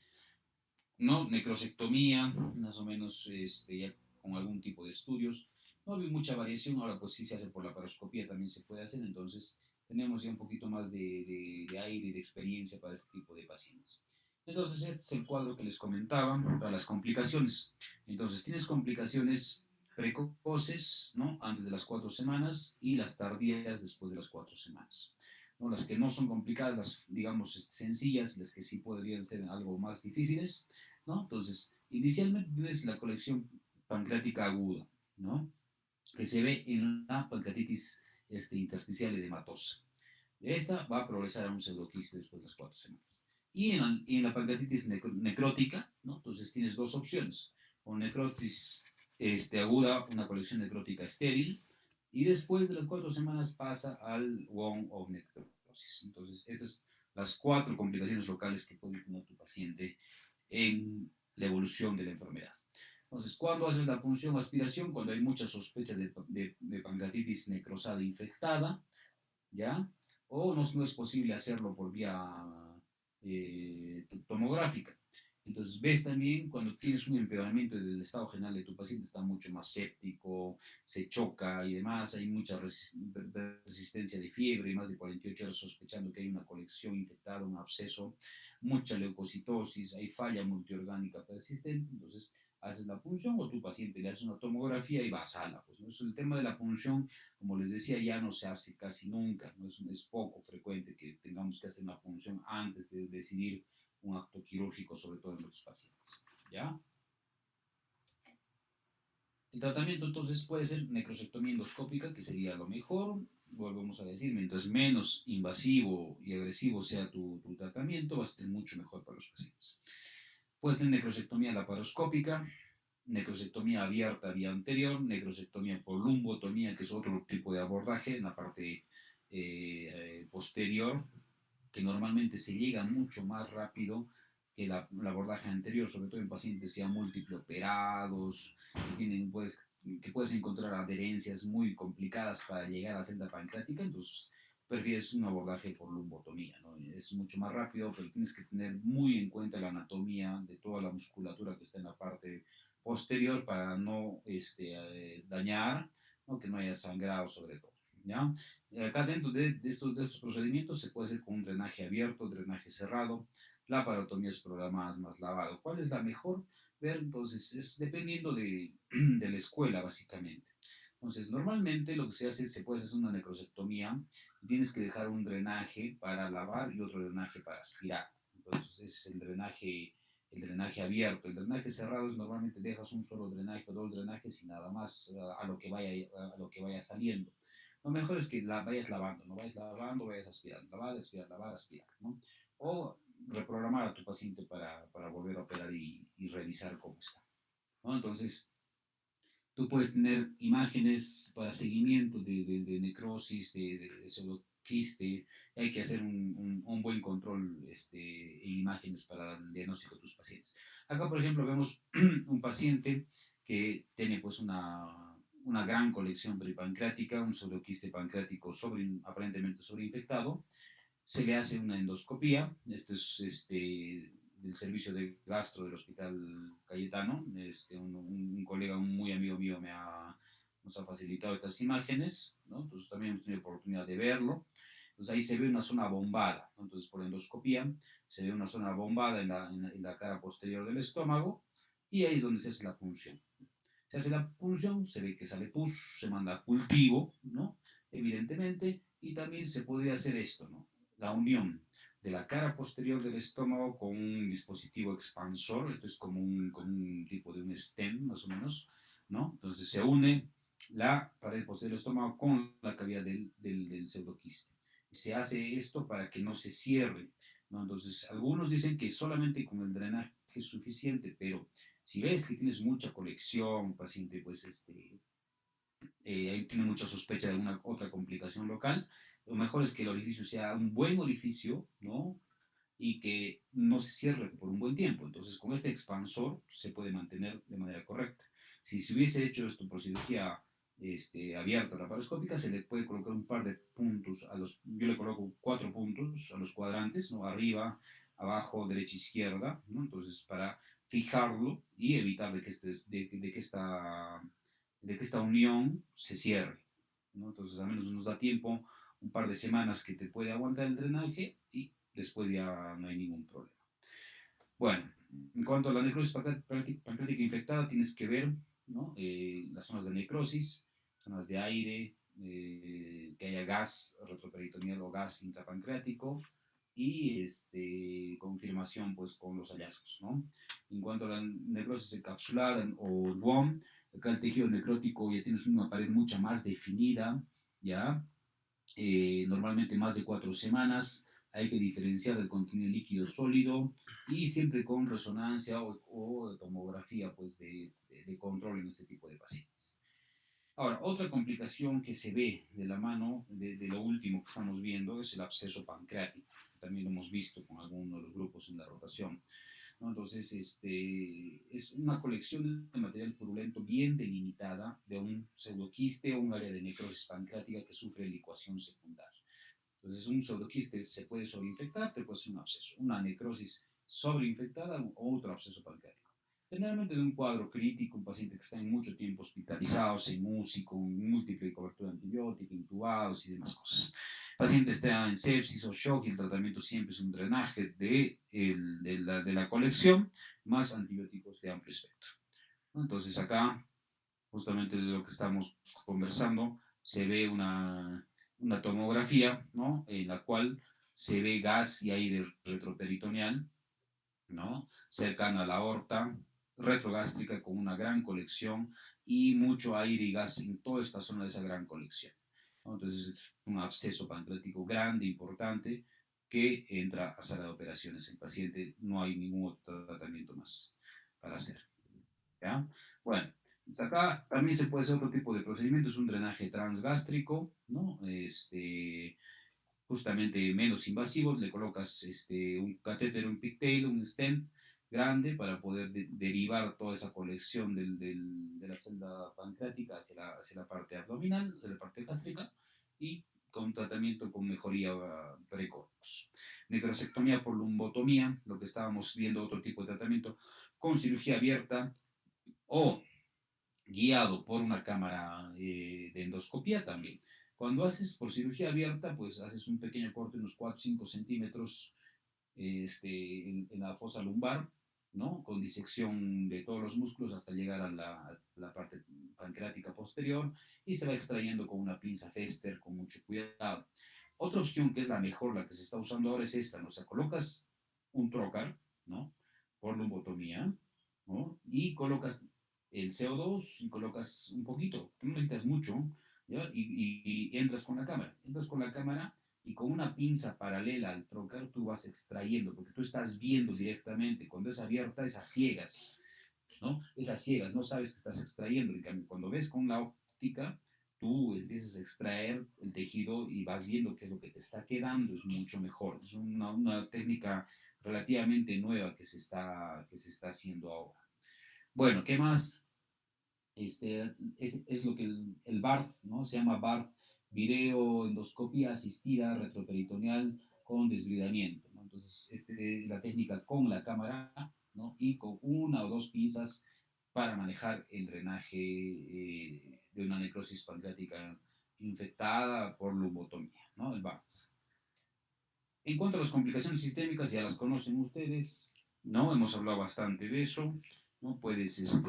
¿no? Necrosectomía, más o menos ya con algún tipo de estudios. No había mucha variación, ahora pues sí se hace por la paroscopía, también se puede hacer, entonces tenemos ya un poquito más de aire y de experiencia para este tipo de pacientes. Entonces este es el cuadro que les comentaba para las complicaciones. Entonces tienes complicaciones precoces, ¿no? Antes de las 4 semanas y las tardías después de las 4 semanas. ¿No? Las que no son complicadas, las digamos sencillas, y las que sí podrían ser algo más difíciles, ¿no? Entonces, inicialmente tienes la colección pancreática aguda, ¿no? Que se ve en la pancreatitis intersticial edematosa. Esta va a progresar a un pseudoquiste después de las 4 semanas. Y en la pancreatitis necrótica, ¿no? Entonces tienes dos opciones, o necrosis aguda, una colección necrótica estéril, y después de las 4 semanas pasa al wound of necrosis. Entonces, estas son las 4 complicaciones locales que puede tener tu paciente en la evolución de la enfermedad. Entonces, ¿cuándo haces la punción aspiración? Cuando hay mucha sospecha de pancreatitis necrosada infectada, ¿ya? O no es posible hacerlo por vía tomográfica. Entonces, ves también cuando tienes un empeoramiento del estado general de tu paciente, está mucho más séptico, se choca y demás, hay mucha resistencia de fiebre, más de 48 horas sospechando que hay una colección infectada, un absceso, mucha leucocitosis, hay falla multiorgánica persistente, entonces haces la punción o tu paciente le hace una tomografía y va a sala. Pues, ¿no? El tema de la punción, como les decía, ya no se hace casi nunca, ¿no? Es poco frecuente que tengamos que hacer una punción antes de decidir un acto quirúrgico, sobre todo en los pacientes. ¿Ya? El tratamiento entonces puede ser necrosectomía endoscópica, que sería lo mejor, volvemos a decir, mientras menos invasivo y agresivo sea tu tratamiento, va a ser mucho mejor para los pacientes. Puede ser necrosectomía laparoscópica, necrosectomía abierta vía anterior, necrosectomía por lumbotomía, que es otro tipo de abordaje en la parte posterior, que normalmente se llega mucho más rápido que la abordaje anterior, sobre todo en pacientes ya múltiple operados, que puedes encontrar adherencias muy complicadas para llegar a la celda pancreática, entonces prefieres un abordaje por lumbotomía, ¿no? Es mucho más rápido, pero tienes que tener muy en cuenta la anatomía de toda la musculatura que está en la parte posterior para no dañar, ¿no? Que no haya sangrado sobre todo, ¿ya? Acá dentro de estos procedimientos se puede hacer con un drenaje abierto, drenaje cerrado, laparotomías programadas más lavado. ¿Cuál es la mejor? Ver, entonces, es dependiendo de la escuela, básicamente. Entonces, normalmente lo que se hace, se puede hacer una necrosectomía y tienes que dejar un drenaje para lavar y otro drenaje para aspirar. Entonces, ese es el drenaje abierto. El drenaje cerrado es normalmente dejas un solo drenaje o dos drenajes y nada más a lo que vaya saliendo. Lo mejor es que la vayas lavando, ¿no? Vayas lavando, vayas aspirando, lavar, aspirar, lavar, aspirar, ¿no? O reprogramar a tu paciente para volver a operar y revisar cómo está, ¿no? Entonces, tú puedes tener imágenes para seguimiento de necrosis, de pseudoquiste, hay que hacer un buen control en imágenes para el diagnóstico de tus pacientes. Acá, por ejemplo, vemos un paciente que tiene pues una gran colección peripancreática, un pseudoquiste pancreático aparentemente sobreinfectado, se le hace una endoscopía, esto es del servicio de gastro del Hospital Cayetano, un colega, un muy amigo mío nos ha facilitado estas imágenes, ¿no? Entonces también hemos tenido oportunidad de verlo. Entonces ahí se ve una zona bombada, ¿no? Entonces por endoscopía se ve una zona bombada en la cara posterior del estómago y ahí es donde se hace la punción. Se hace la punción, se ve que sale pus, se manda a cultivo, ¿no? Evidentemente, y también se podría hacer esto, ¿no? La unión de la cara posterior del estómago con un dispositivo expansor, esto es como un tipo de un stent, más o menos, ¿no? Entonces se une la pared posterior del estómago con la cavidad del pseudoquiste. Se hace esto para que no se cierre, ¿no? Entonces, algunos dicen que solamente con el drenaje es suficiente, pero si ves que tienes mucha colección, paciente, pues tiene mucha sospecha de alguna otra complicación local, lo mejor es que el orificio sea un buen orificio, ¿no? Y que no se cierre por un buen tiempo. Entonces, con este expansor se puede mantener de manera correcta. Si se hubiese hecho esto por cirugía abierta laparoscópica, se le puede colocar un par de puntos yo le coloco 4 puntos a los cuadrantes, ¿no? Arriba, abajo, derecha, izquierda, ¿no? Entonces, para fijarlo y evitar de que esta unión se cierre, ¿no? Entonces, al menos nos da tiempo, un par de semanas que te puede aguantar el drenaje y después ya no hay ningún problema. Bueno, en cuanto a la necrosis pancreática infectada, tienes que ver, ¿no? Las zonas de necrosis, zonas de aire, que haya gas retroperitoneal o gas intrapancreático y confirmación pues con los hallazgos, ¿no? En cuanto a la necrosis encapsulada o DWOM, acá el tejido necrótico ya tienes una pared mucho más definida, ¿ya? Normalmente más de 4 semanas, hay que diferenciar el contenido líquido sólido y siempre con resonancia o tomografía pues, de control en este tipo de pacientes. Ahora, otra complicación que se ve de la mano de lo último que estamos viendo es el absceso pancreático, que también lo hemos visto con algunos de los grupos en la rotación, ¿no? Entonces, es una colección de material purulento bien delimitada de un pseudoquiste o un área de necrosis pancreática que sufre licuación secundaria. Entonces, un pseudoquiste se puede sobreinfectar, te puede ser un absceso. Una necrosis sobreinfectada o otro absceso pancreático. Generalmente de un cuadro crítico, un paciente que está en mucho tiempo hospitalizado, en UCI, con múltiple cobertura antibiótica, intubados y demás cosas. El paciente está en sepsis o shock y el tratamiento siempre es un drenaje de la colección más antibióticos de amplio espectro. Entonces acá, justamente de lo que estamos conversando, se ve una tomografía, ¿no? En la cual se ve gas y aire retroperitoneal, ¿no? Cercano a la aorta, retrogástrica con una gran colección y mucho aire y gas en toda esta zona de esa gran colección, ¿no? Entonces es un absceso pancreático grande, importante, que entra a sala de operaciones. El paciente no hay ningún otro tratamiento más para hacer. ¿Ya? Bueno, pues acá también se puede hacer otro tipo de procedimiento, es un drenaje transgástrico, ¿no? Justamente menos invasivo, le colocas un catéter, un pigtail, un stent grande para poder derivar toda esa colección de la celda pancreática hacia la parte abdominal, hacia la parte gástrica, y con tratamiento con mejoría precoz. Necrosectomía por lumbotomía, lo que estábamos viendo, otro tipo de tratamiento, con cirugía abierta o guiado por una cámara de endoscopía también. Cuando haces por cirugía abierta, pues haces un pequeño corte, unos 4 o 5 centímetros en la fosa lumbar, ¿no? Con disección de todos los músculos hasta llegar a la parte pancreática posterior y se va extrayendo con una pinza Fester con mucho cuidado. Otra opción que es la mejor, la que se está usando ahora es esta, ¿no? O sea, colocas un trocar, ¿no? Por lumbotomía, ¿no? Y colocas el CO2 y colocas un poquito, no necesitas mucho, ¿ya? Y entras con la cámara. Entras con la cámara y con una pinza paralela al trocar tú vas extrayendo, porque tú estás viendo directamente. Cuando es abierta es a ciegas, ¿no? Es a ciegas, no sabes que estás extrayendo. En cambio, cuando ves con la óptica, tú empiezas a extraer el tejido y vas viendo qué es lo que te está quedando, es mucho mejor. Es una técnica relativamente nueva que se está haciendo ahora. Bueno, ¿qué más? Es lo que el BART, ¿no? Se llama BART, video endoscopía asistida retroperitoneal con desbridamiento, ¿no? Entonces, es la técnica con la cámara, ¿no? Y con una o dos pinzas para manejar el drenaje de una necrosis pancreática infectada por lumbotomía, ¿no? El BART. En cuanto a las complicaciones sistémicas, ya las conocen ustedes, ¿no? Hemos hablado bastante de eso, ¿no? Puedes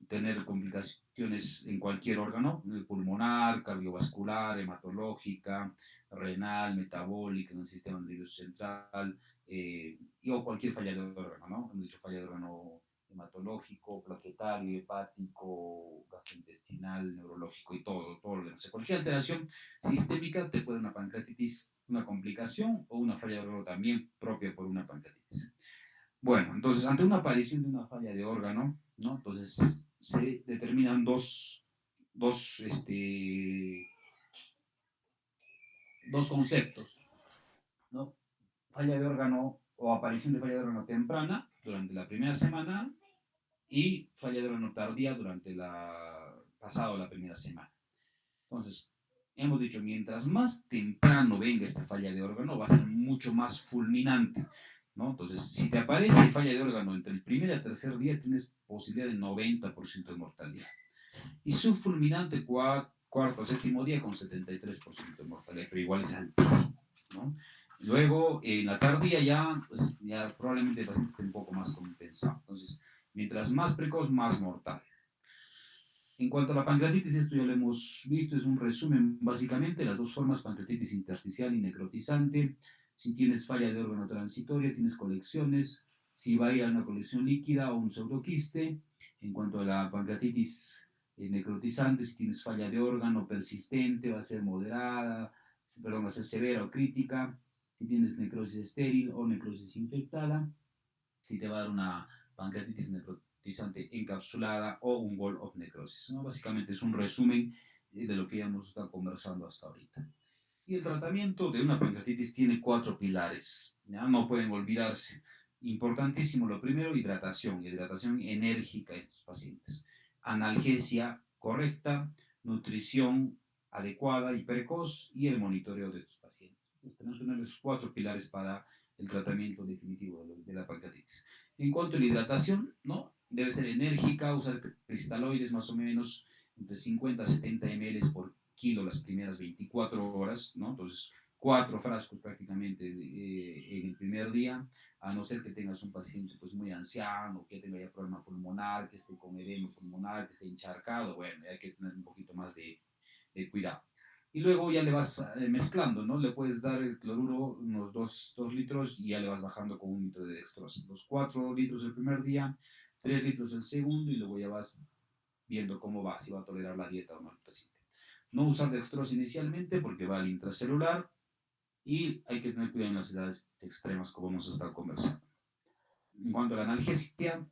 tener complicaciones en cualquier órgano, pulmonar, cardiovascular, hematológica, renal, metabólica, en el sistema nervioso central, o cualquier falla de órgano, ¿no? Hemos dicho falla de órgano hematológico, plaquetario, hepático, gastrointestinal, neurológico y todo lo demás. Cualquier alteración sistémica te puede dar una pancreatitis, una complicación o una falla de órgano también propia por una pancreatitis. Bueno, entonces, ante una aparición de una falla de órgano, ¿no? Entonces, se determinan dos conceptos, ¿no? Falla de órgano o aparición de falla de órgano temprana durante la primera semana y falla de órgano tardía durante pasado la primera semana. Entonces, hemos dicho, mientras más temprano venga esta falla de órgano, va a ser mucho más fulminante, ¿no? Entonces, si te aparece falla de órgano entre el primer y el tercer día, tienes posibilidad de 90% de mortalidad. Y subfulminante cuarto o séptimo día con 73% de mortalidad, pero igual es altísimo, ¿no? Luego, en la tardía ya, pues, ya probablemente el paciente esté un poco más compensado. Entonces, mientras más precoz, más mortal. En cuanto a la pancreatitis, esto ya lo hemos visto, es un resumen básicamente, las dos formas, pancreatitis intersticial y necrotizante. Si tienes falla de órgano transitoria, tienes colecciones, si va a ir a una colección líquida o un pseudoquiste. En cuanto a la pancreatitis necrotizante, si tienes falla de órgano persistente, va a ser moderada, perdón, va a ser severa o crítica. si tienes necrosis estéril o necrosis infectada, si te va a dar una pancreatitis necrotizante encapsulada o un wall of necrosis, ¿no? Básicamente es un resumen de lo que ya hemos estado conversando hasta ahorita. Y el tratamiento de una pancreatitis tiene cuatro pilares, ¿ya? No pueden olvidarse. Importantísimo, lo primero, hidratación, hidratación enérgica a estos pacientes. Analgesia correcta, nutrición adecuada y precoz y el monitoreo de estos pacientes. Entonces, tenemos que tener los cuatro pilares para el tratamiento definitivo de la pancreatitis. En cuanto a la hidratación, ¿no? Debe ser enérgica, usar cristaloides más o menos entre 50 a 70 ml por kilo las primeras 24 horas, ¿no? Entonces, cuatro frascos prácticamente en el primer día, a no ser que tengas un paciente pues muy anciano, que tenga ya problema pulmonar, que esté con edema pulmonar, que esté encharcado, bueno, hay que tener un poquito más de cuidado. Y luego ya le vas mezclando, ¿no? Le puedes dar el cloruro unos 2 litros y ya le vas bajando con 1 litro de dextrosa. Los 4 litros el primer día, 3 litros el segundo y luego ya vas viendo cómo va, si va a tolerar la dieta o no el paciente. No usar dextrosa inicialmente porque va al intracelular y hay que tener cuidado en las edades extremas como hemos estado conversando. En cuanto a la analgesia,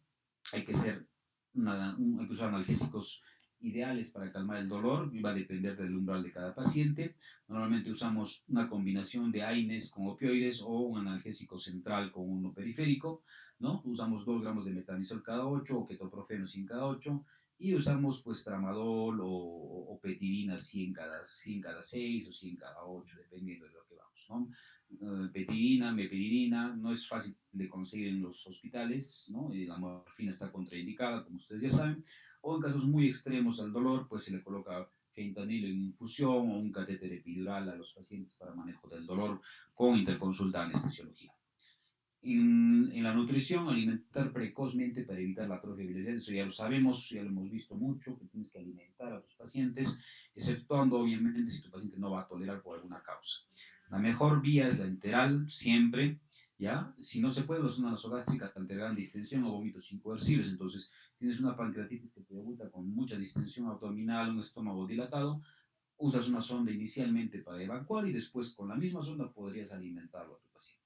hay que, hay que usar analgésicos ideales para calmar el dolor y va a depender del umbral de cada paciente. Normalmente usamos una combinación de AINES con opioides o un analgésico central con uno periférico, ¿no? Usamos 2 gramos de metamizol cada 8 o ketoprofeno 100 cada 8 y usamos pues tramadol o petirina 100 cada 6 o 100 cada 8, dependiendo de lo que vamos, ¿no? Petirina, meperidina, no es fácil de conseguir en los hospitales, ¿no? Y la morfina está contraindicada, como ustedes ya saben, o en casos muy extremos al dolor, pues se le coloca fentanilo en infusión o un catéter epidural a los pacientes para manejo del dolor con interconsulta anestesiología. En la nutrición, alimentar precozmente para evitar la atrofia biliar, eso ya lo sabemos, ya lo hemos visto mucho, que tienes que alimentar a tus pacientes, exceptuando obviamente si tu paciente no va a tolerar por alguna causa. La mejor vía es la enteral, siempre, ¿ya? Si no se puede, la zona nasogástrica ante gran distensión o vómitos incoercibles, entonces tienes una pancreatitis que te debuta con mucha distensión abdominal, un estómago dilatado, usas una sonda inicialmente para evacuar y después con la misma sonda podrías alimentarlo a tu paciente.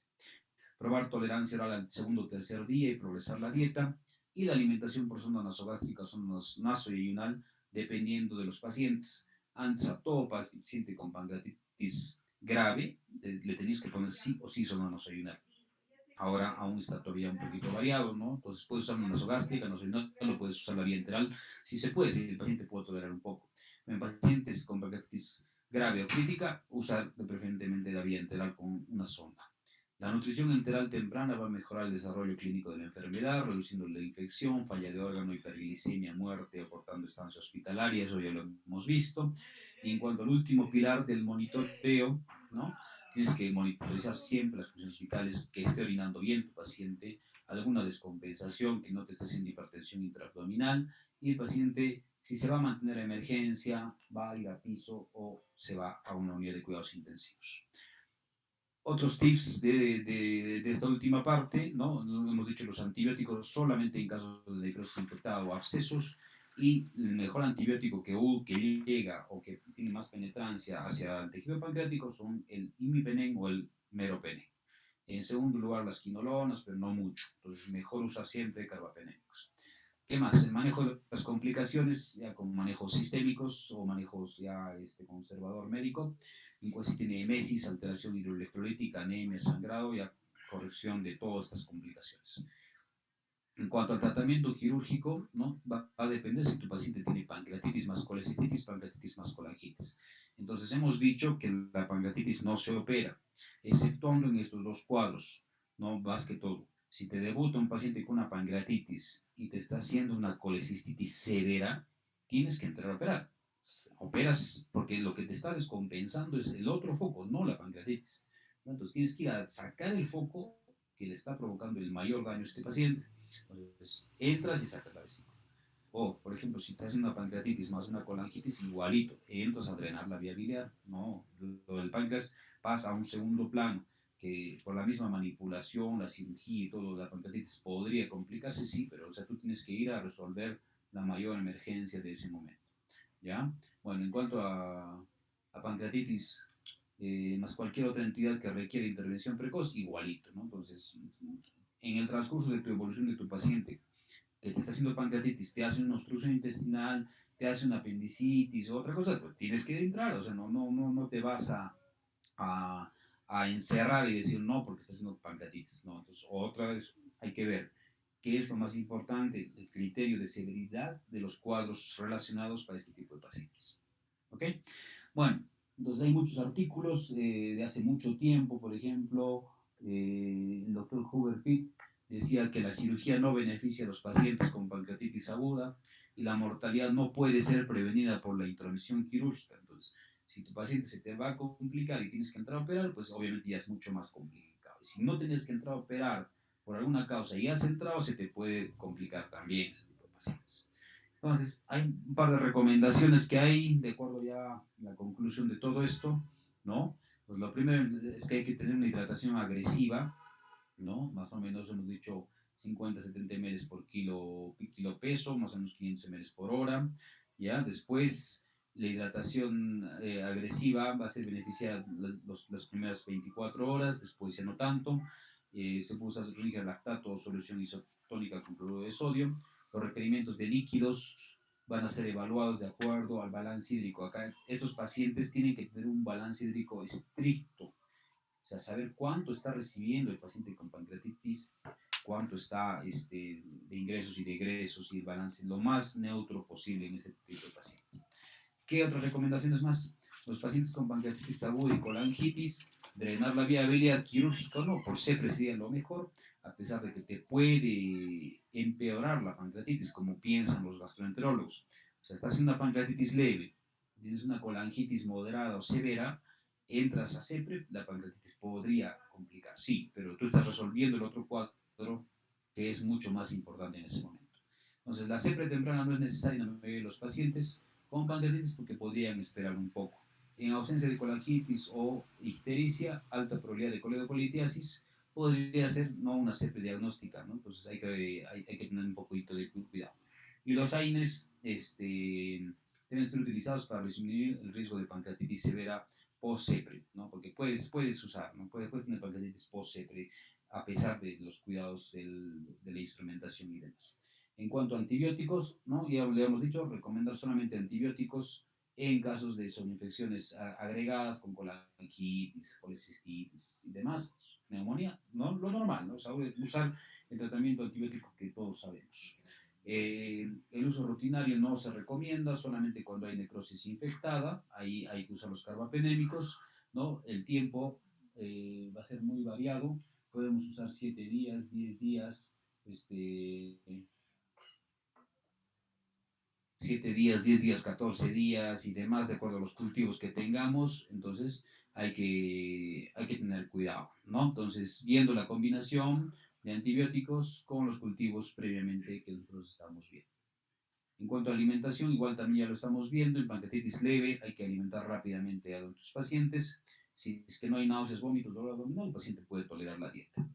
Probar tolerancia oral al segundo o tercer día y progresar la dieta. Y la alimentación por sonda nasogástrica, sonda nasoyunal, dependiendo de los pacientes. Antes a todo paciente con pancreatitis grave, le tenéis que poner sí o sí sonda nasoyunal. Ahora aún está todavía un poquito variado, ¿no? Entonces puedes usar una nasogástrica, nasoyunal, no puedes usar la vía enteral, si se puede, si el paciente puede tolerar un poco. En pacientes con pancreatitis grave o crítica, usar preferentemente la vía enteral con una sonda. La nutrición enteral temprana va a mejorar el desarrollo clínico de la enfermedad, reduciendo la infección, falla de órgano, hiperglicemia, muerte, acortando estancia hospitalaria, eso ya lo hemos visto. Y en cuanto al último pilar del monitoreo, ¿no? Tienes que monitorizar siempre las funciones vitales, que esté orinando bien tu paciente, alguna descompensación, que no te esté haciendo hipertensión intraabdominal, y el paciente, si se va a mantener a emergencia, va a ir a piso o se va a una unidad de cuidados intensivos. Otros tips de esta última parte, ¿no? Hemos dicho los antibióticos solamente en casos de necrosis infectada o abscesos, y el mejor antibiótico que llega o que tiene más penetrancia hacia el tejido pancreático son el imipenem o el meropenem. En segundo lugar, las quinolonas, pero no mucho. Entonces, mejor usar siempre carbapenémicos. ¿Qué más? El manejo de las complicaciones, ya con manejos sistémicos o manejos ya conservador médico, en cual si tiene emesis, alteración hidroelectrolítica, anemia, sangrado, ya corrección de todas estas complicaciones. En cuanto al tratamiento quirúrgico, ¿no? Va a depender si tu paciente tiene pancreatitis más colecistitis, pancreatitis más colangitis. Entonces, hemos dicho que la pancreatitis no se opera, exceptuando en estos dos cuadros, no más que todo. Si te debuta un paciente con una pancreatitis y te está haciendo una colecistitis severa, tienes que entrar a operar. Operas porque lo que te está descompensando es el otro foco, no la pancreatitis. Entonces, tienes que ir a sacar el foco que le está provocando el mayor daño a este paciente. Entonces, entras y sacas la vesícula. O, por ejemplo, si estás haciendo una pancreatitis más una colangitis, igualito, entras a drenar la vía biliar. No, lo del páncreas pasa a un segundo plano, que por la misma manipulación, la cirugía y todo, la pancreatitis podría complicarse, sí, pero o sea, tú tienes que ir a resolver la mayor emergencia de ese momento. ¿Ya? Bueno, en cuanto a pancreatitis más cualquier otra entidad que requiere intervención precoz, igualito, ¿no? Entonces, en el transcurso de tu evolución de tu paciente, que te está haciendo pancreatitis, te hace una obstrucción intestinal, te hace una apendicitis o otra cosa, pues tienes que entrar, o sea, no te vas a, a encerrar y decir no porque está haciendo pancreatitis, no. Entonces, otra vez hay que ver qué es lo más importante, el criterio de severidad de los cuadros relacionados para este tipo de pacientes. ¿Ok? Bueno, entonces hay muchos artículos de hace mucho tiempo, por ejemplo, el doctor Hoover Pitts decía que la cirugía no beneficia a los pacientes con pancreatitis aguda y la mortalidad no puede ser prevenida por la intervención quirúrgica. Entonces, si tu paciente se te va a complicar y tienes que entrar a operar, pues obviamente ya es mucho más complicado. Y si no tienes que entrar a operar por alguna causa y has entrado, se te puede complicar también ese tipo de pacientes. Entonces, hay un par de recomendaciones que hay, de acuerdo ya a la conclusión de todo esto, ¿no? Pues lo primero es que hay que tener una hidratación agresiva, ¿no? Más o menos hemos dicho 50-70 ml por kilo peso, más o menos 500 ml por hora, ¿ya? Después, la hidratación agresiva va a ser beneficiar las primeras 24 horas, después ya no tanto. Se puede usar lactato o solución isotónica con cloruro de sodio. Los requerimientos de líquidos van a ser evaluados de acuerdo al balance hídrico. Acá estos pacientes tienen que tener un balance hídrico estricto, o sea, saber cuánto está recibiendo el paciente con pancreatitis, cuánto está de ingresos y de egresos y el balance lo más neutro posible en este tipo de pacientes. ¿Qué otras recomendaciones más? Los pacientes con pancreatitis aguda y colangitis, drenar la vía biliar quirúrgica o no, por siempre sería lo mejor, a pesar de que te puede empeorar la pancreatitis, como piensan los gastroenterólogos. O sea, estás haciendo una pancreatitis leve, tienes una colangitis moderada o severa, entras a CEPRE, la pancreatitis podría complicar, sí, pero tú estás resolviendo el otro cuadro que es mucho más importante en ese momento. Entonces, la CEPRE temprana no es necesaria en la mayoría de los pacientes con pancreatitis porque podrían esperar un poco. En ausencia de colangitis o ictericia, alta probabilidad de coledocolitiasis, podría ser no una CEPRE diagnóstica, ¿no? Entonces hay que tener un poquito de cuidado. Y los AINES deben ser utilizados para disminuir el riesgo de pancreatitis severa post-CEPRE, ¿no? Porque puedes usar, ¿no? Puedes tener pancreatitis post-CEPRE a pesar de los cuidados de la instrumentación y demás. En cuanto a antibióticos, ¿no? Ya le hemos dicho, recomendar solamente antibióticos en casos de infecciones agregadas con colangitis, colecistitis y demás, neumonía, ¿no? Lo normal, ¿no? O sea, usar el tratamiento antibiótico que todos sabemos. El uso rutinario no se recomienda, solamente cuando hay necrosis infectada, ahí hay que usar los carbapenémicos, ¿no? El tiempo va a ser muy variado, podemos usar 7 días, 10 días, este, 7 días, 10 días, 14 días y demás, de acuerdo a los cultivos que tengamos, entonces hay que tener cuidado, ¿no? Entonces, viendo la combinación de antibióticos con los cultivos previamente que nosotros estamos viendo. En cuanto a alimentación, igual también ya lo estamos viendo, en pancreatitis leve hay que alimentar rápidamente a los pacientes. Si es que no hay náuseas, vómitos, dolor abdominal, el paciente puede tolerar la dieta.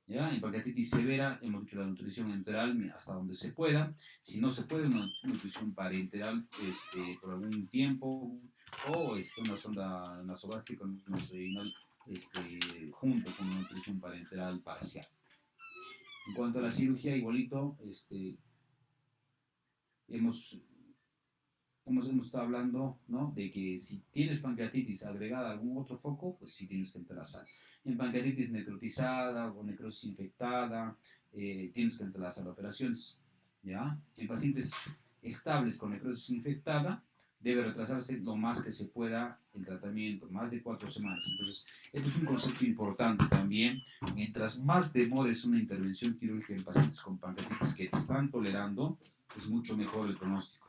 ¿Ya? En pancreatitis severa hemos dicho la nutrición enteral hasta donde se pueda. Si no se puede, una nutrición parenteral por algún tiempo o una sonda nasogástrica junto con una nutrición parenteral parcial. En cuanto a la cirugía, igualito, hemos hemos estado hablando, ¿no? De que si tienes pancreatitis agregada a algún otro foco, pues sí tienes que entrar a sala. En pancreatitis necrotizada o necrosis infectada, tienes que entrar a sala de operaciones, ¿ya? En pacientes estables con necrosis infectada, debe retrasarse lo más que se pueda el tratamiento, más de 4 semanas. Entonces, esto es un concepto importante también. Mientras más demores una intervención quirúrgica en pacientes con pancreatitis que te están tolerando, es mucho mejor el pronóstico.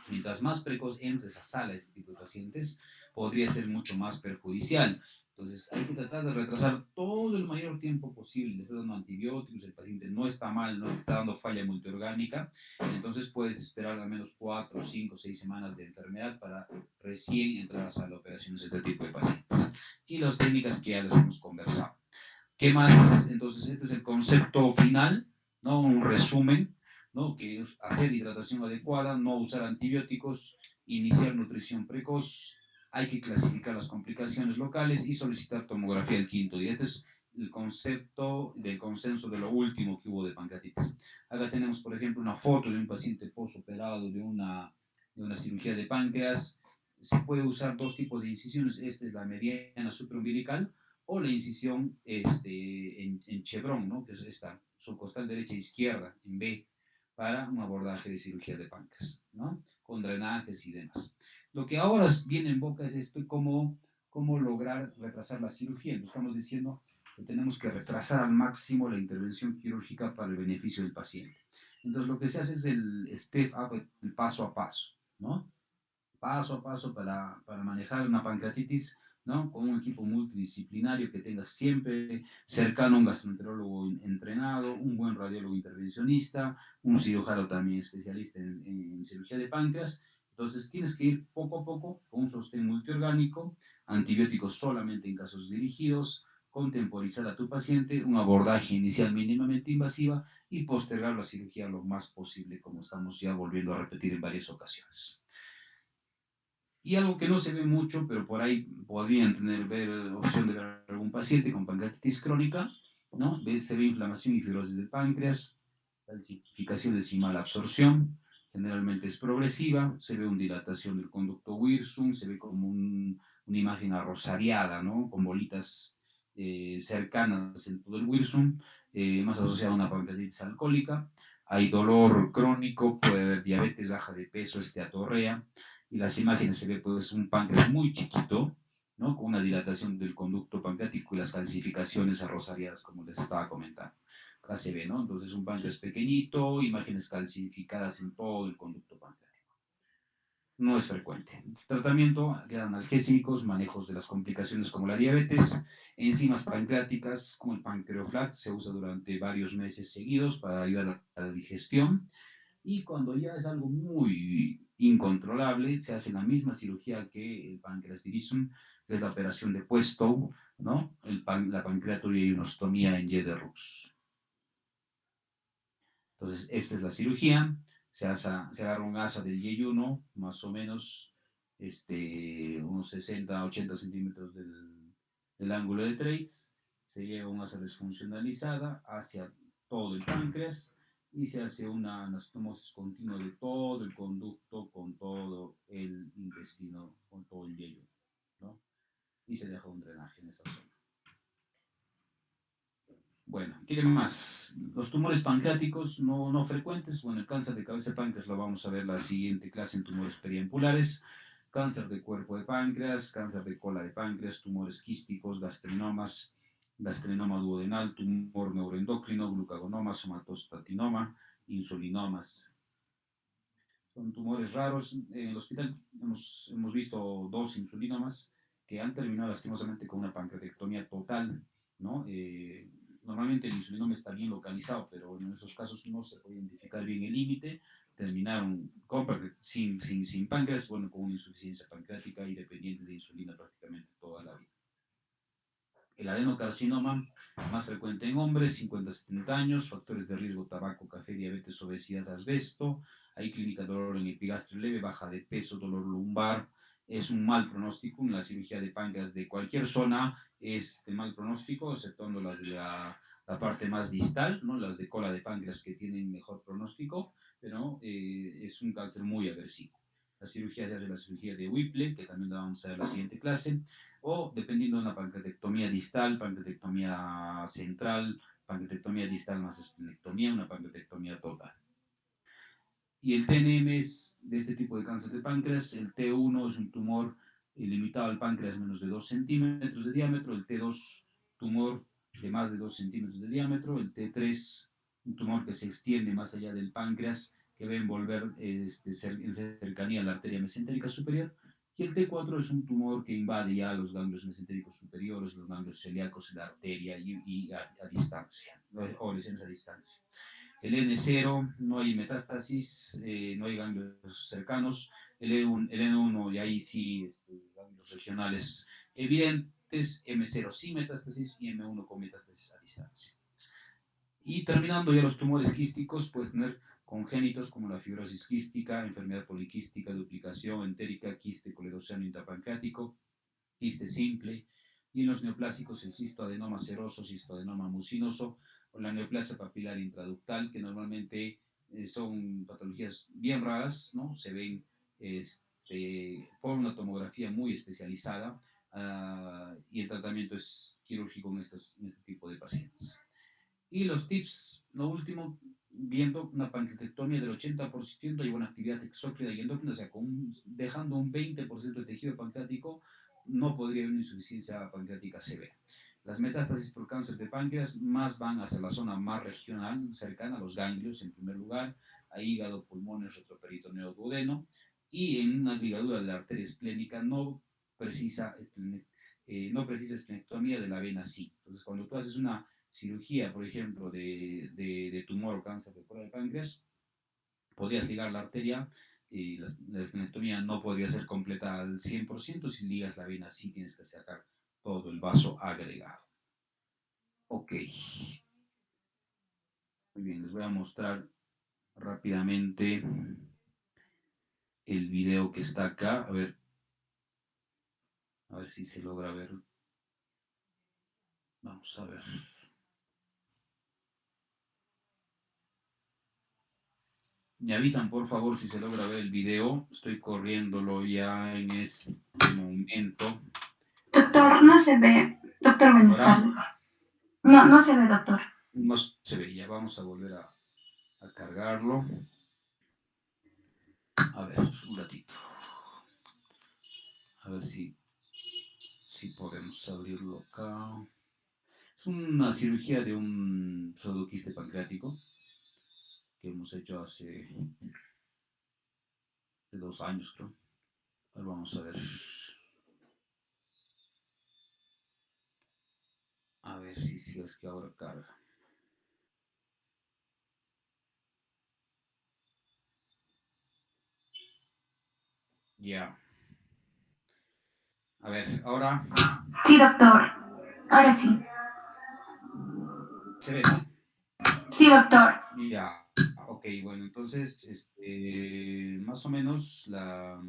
Mientras más precoz entres a sala este tipo de pacientes, podría ser mucho más perjudicial. Entonces, hay que tratar de retrasar todo el mayor tiempo posible. Le estás dando antibióticos, el paciente no está mal, no está dando falla multiorgánica. Entonces, puedes esperar al menos 4, 5, 6 semanas de enfermedad para recién entrar a sala de operaciones de este tipo de pacientes. Y las técnicas que ya les hemos conversado. ¿Qué más? Entonces, este es el concepto final, ¿no? Un resumen, ¿no? Que es hacer hidratación adecuada, no usar antibióticos, iniciar nutrición precoz, hay que clasificar las complicaciones locales y solicitar tomografía el quinto día. Este es el concepto del consenso de lo último que hubo de pancreatitis. Acá tenemos, por ejemplo, una foto de un paciente postoperado de una cirugía de páncreas. Se puede usar dos tipos de incisiones. Esta es la mediana supraumbilical o la incisión en chevron, ¿no? Que es esta, subcostal derecha e izquierda, en B, para un abordaje de cirugía de páncreas, ¿no? Con drenajes y demás. Lo que ahora viene en boca es esto, cómo lograr retrasar la cirugía. Entonces, estamos diciendo que tenemos que retrasar al máximo la intervención quirúrgica para el beneficio del paciente. Entonces, lo que se hace es el step up, el paso a paso, ¿no? Paso a paso para manejar una pancreatitis, ¿no? Con un equipo multidisciplinario que tenga siempre cercano un gastroenterólogo entrenado, un buen radiólogo intervencionista, un cirujano también especialista en cirugía de páncreas. Entonces tienes que ir poco a poco con un sostén multiorgánico, antibióticos solamente en casos dirigidos, contemporizar a tu paciente, un abordaje inicial mínimamente invasiva y postergar la cirugía lo más posible, como estamos ya volviendo a repetir en varias ocasiones. Y algo que no se ve mucho, pero por ahí podrían ver opción de ver algún paciente con pancreatitis crónica, ¿no? Se ve inflamación y fibrosis del páncreas, calcificaciones y mala absorción, generalmente es progresiva, se ve una dilatación del conducto Wirsung, se ve como una imagen arrosariada, ¿no? Con bolitas cercanas en todo el Wirsung, más asociada a una pancreatitis alcohólica. Hay dolor crónico, puede haber diabetes, baja de peso, esteatorrea, y las imágenes se ve pues un páncreas muy chiquito, ¿no? Con una dilatación del conducto pancreático y las calcificaciones arrosariadas, como les estaba comentando. Acá se ve, ¿no? Entonces un páncreas pequeñito, imágenes calcificadas en todo el conducto pancreático. No es frecuente. Tratamiento, analgésicos, manejos de las complicaciones como la diabetes, enzimas pancreáticas como el pancreoflat se usa durante varios meses seguidos para ayudar a la digestión. Y cuando ya es algo muy incontrolable, se hace la misma cirugía que el pancreatitismo, que es la operación de puesto, ¿no? La pancreatoría y unostomía en Y de Rux. Entonces, esta es la cirugía. Se agarra un asa del yeyuno, más o menos unos 60, 80 centímetros del ángulo de Treitz. Se lleva un asa desfuncionalizada hacia todo el páncreas y se hace una anastomosis continua de todo el conducto con todo el intestino, con todo el yeyuno, ¿no? Y se deja un drenaje en esa zona. Bueno, ¿qué más? Los tumores pancreáticos no frecuentes, bueno, el cáncer de cabeza de páncreas lo vamos a ver la siguiente clase en tumores periampulares, cáncer de cuerpo de páncreas, cáncer de cola de páncreas, tumores quísticos, gastrinomas, gastrinoma duodenal, tumor neuroendocrino, glucagonoma, somatostatinoma, insulinomas. Son tumores raros. En el hospital hemos visto dos insulinomas que han terminado lastimosamente con una pancreatectomía total, ¿no? Normalmente el insulinoma está bien localizado, pero en esos casos no se puede identificar bien el límite. Terminaron sin páncreas, bueno, con una insuficiencia pancreática y dependientes de insulina prácticamente toda la vida. El adenocarcinoma, más frecuente en hombres, 50-70 años, factores de riesgo, tabaco, café, diabetes, obesidad, asbesto. Hay clínica de dolor en epigastrio leve, baja de peso, dolor lumbar. Es un mal pronóstico. En la cirugía de páncreas de cualquier zona es de mal pronóstico, exceptuando las de la parte más distal, ¿no? Las de cola de páncreas que tienen mejor pronóstico, pero es un cáncer muy agresivo. La cirugía se hace la cirugía de Whipple, que también la vamos a ver en la siguiente clase, o dependiendo de una pancreatectomía distal, pancreatectomía central, pancreatectomía distal más esplenectomía, una pancreatectomía total. Y el TNM es de este tipo de cáncer de páncreas. El T1 es un tumor limitado al páncreas menos de 2 centímetros de diámetro. El T2, tumor de más de 2 centímetros de diámetro. El T3, un tumor que se extiende más allá del páncreas, que va a envolver en cercanía a la arteria mesentérica superior. Y el T4 es un tumor que invade ya los ganglios mesentéricos superiores, los ganglios celíacos, la arteria y a distancia, o lesiones a distancia. El N0 no hay metástasis, no hay ganglios cercanos. El N1 y ahí sí ganglios regionales evidentes. M0 sin metástasis y M1 con metástasis a distancia. Y terminando ya los tumores quísticos, puedes tener congénitos como la fibrosis quística, enfermedad poliquística, duplicación entérica, quiste coledoceno intrapancreático, quiste simple, y en los neoplásicos el cistoadenoma seroso, cistoadenoma mucinoso o la neoplasia papilar intraductal, que normalmente son patologías bien raras, ¿no? Se ven por una tomografía muy especializada y el tratamiento es quirúrgico en este tipo de pacientes. Y los tips, lo último, viendo una pancreatectomía del 80% hay buena actividad exócrina y endócrina, o sea, dejando un 20% de tejido pancreático, no podría haber una insuficiencia pancreática severa. Las metástasis por cáncer de páncreas más van hacia la zona más regional, cercana a los ganglios, en primer lugar, a hígado, pulmones, retroperitoneo, duodeno, y en una ligadura de la arteria esplénica precisa, no precisa esplenectomía de la vena sí. Entonces, cuando tú haces una cirugía, por ejemplo, de tumor o cáncer de cola de páncreas, podrías ligar la arteria y la esplenectomía no podría ser completa al 100%. Si ligas la vena, sí tienes que sacar todo el vaso agregado. Ok, muy bien, les voy a mostrar rápidamente el video que está acá. A ver si se logra ver. Vamos a ver. Me avisan, por favor, si se logra ver el video. Estoy corriéndolo ya en este momento. Doctor, no se ve. Doctor, buenas Ahora tardes. No, no se ve, doctor. no se veía. Vamos a volver a cargarlo. A ver, un ratito. A ver si podemos abrirlo acá. Es una cirugía de un pseudoquiste pancreático que hemos hecho hace de 2 años, creo. A ver, vamos a ver. A ver si es que ahora carga. Ya. A ver, ahora Sí, doctor. Ahora sí. se ve, ¿no? Sí, doctor. Ya. Ok, bueno, entonces, más o menos la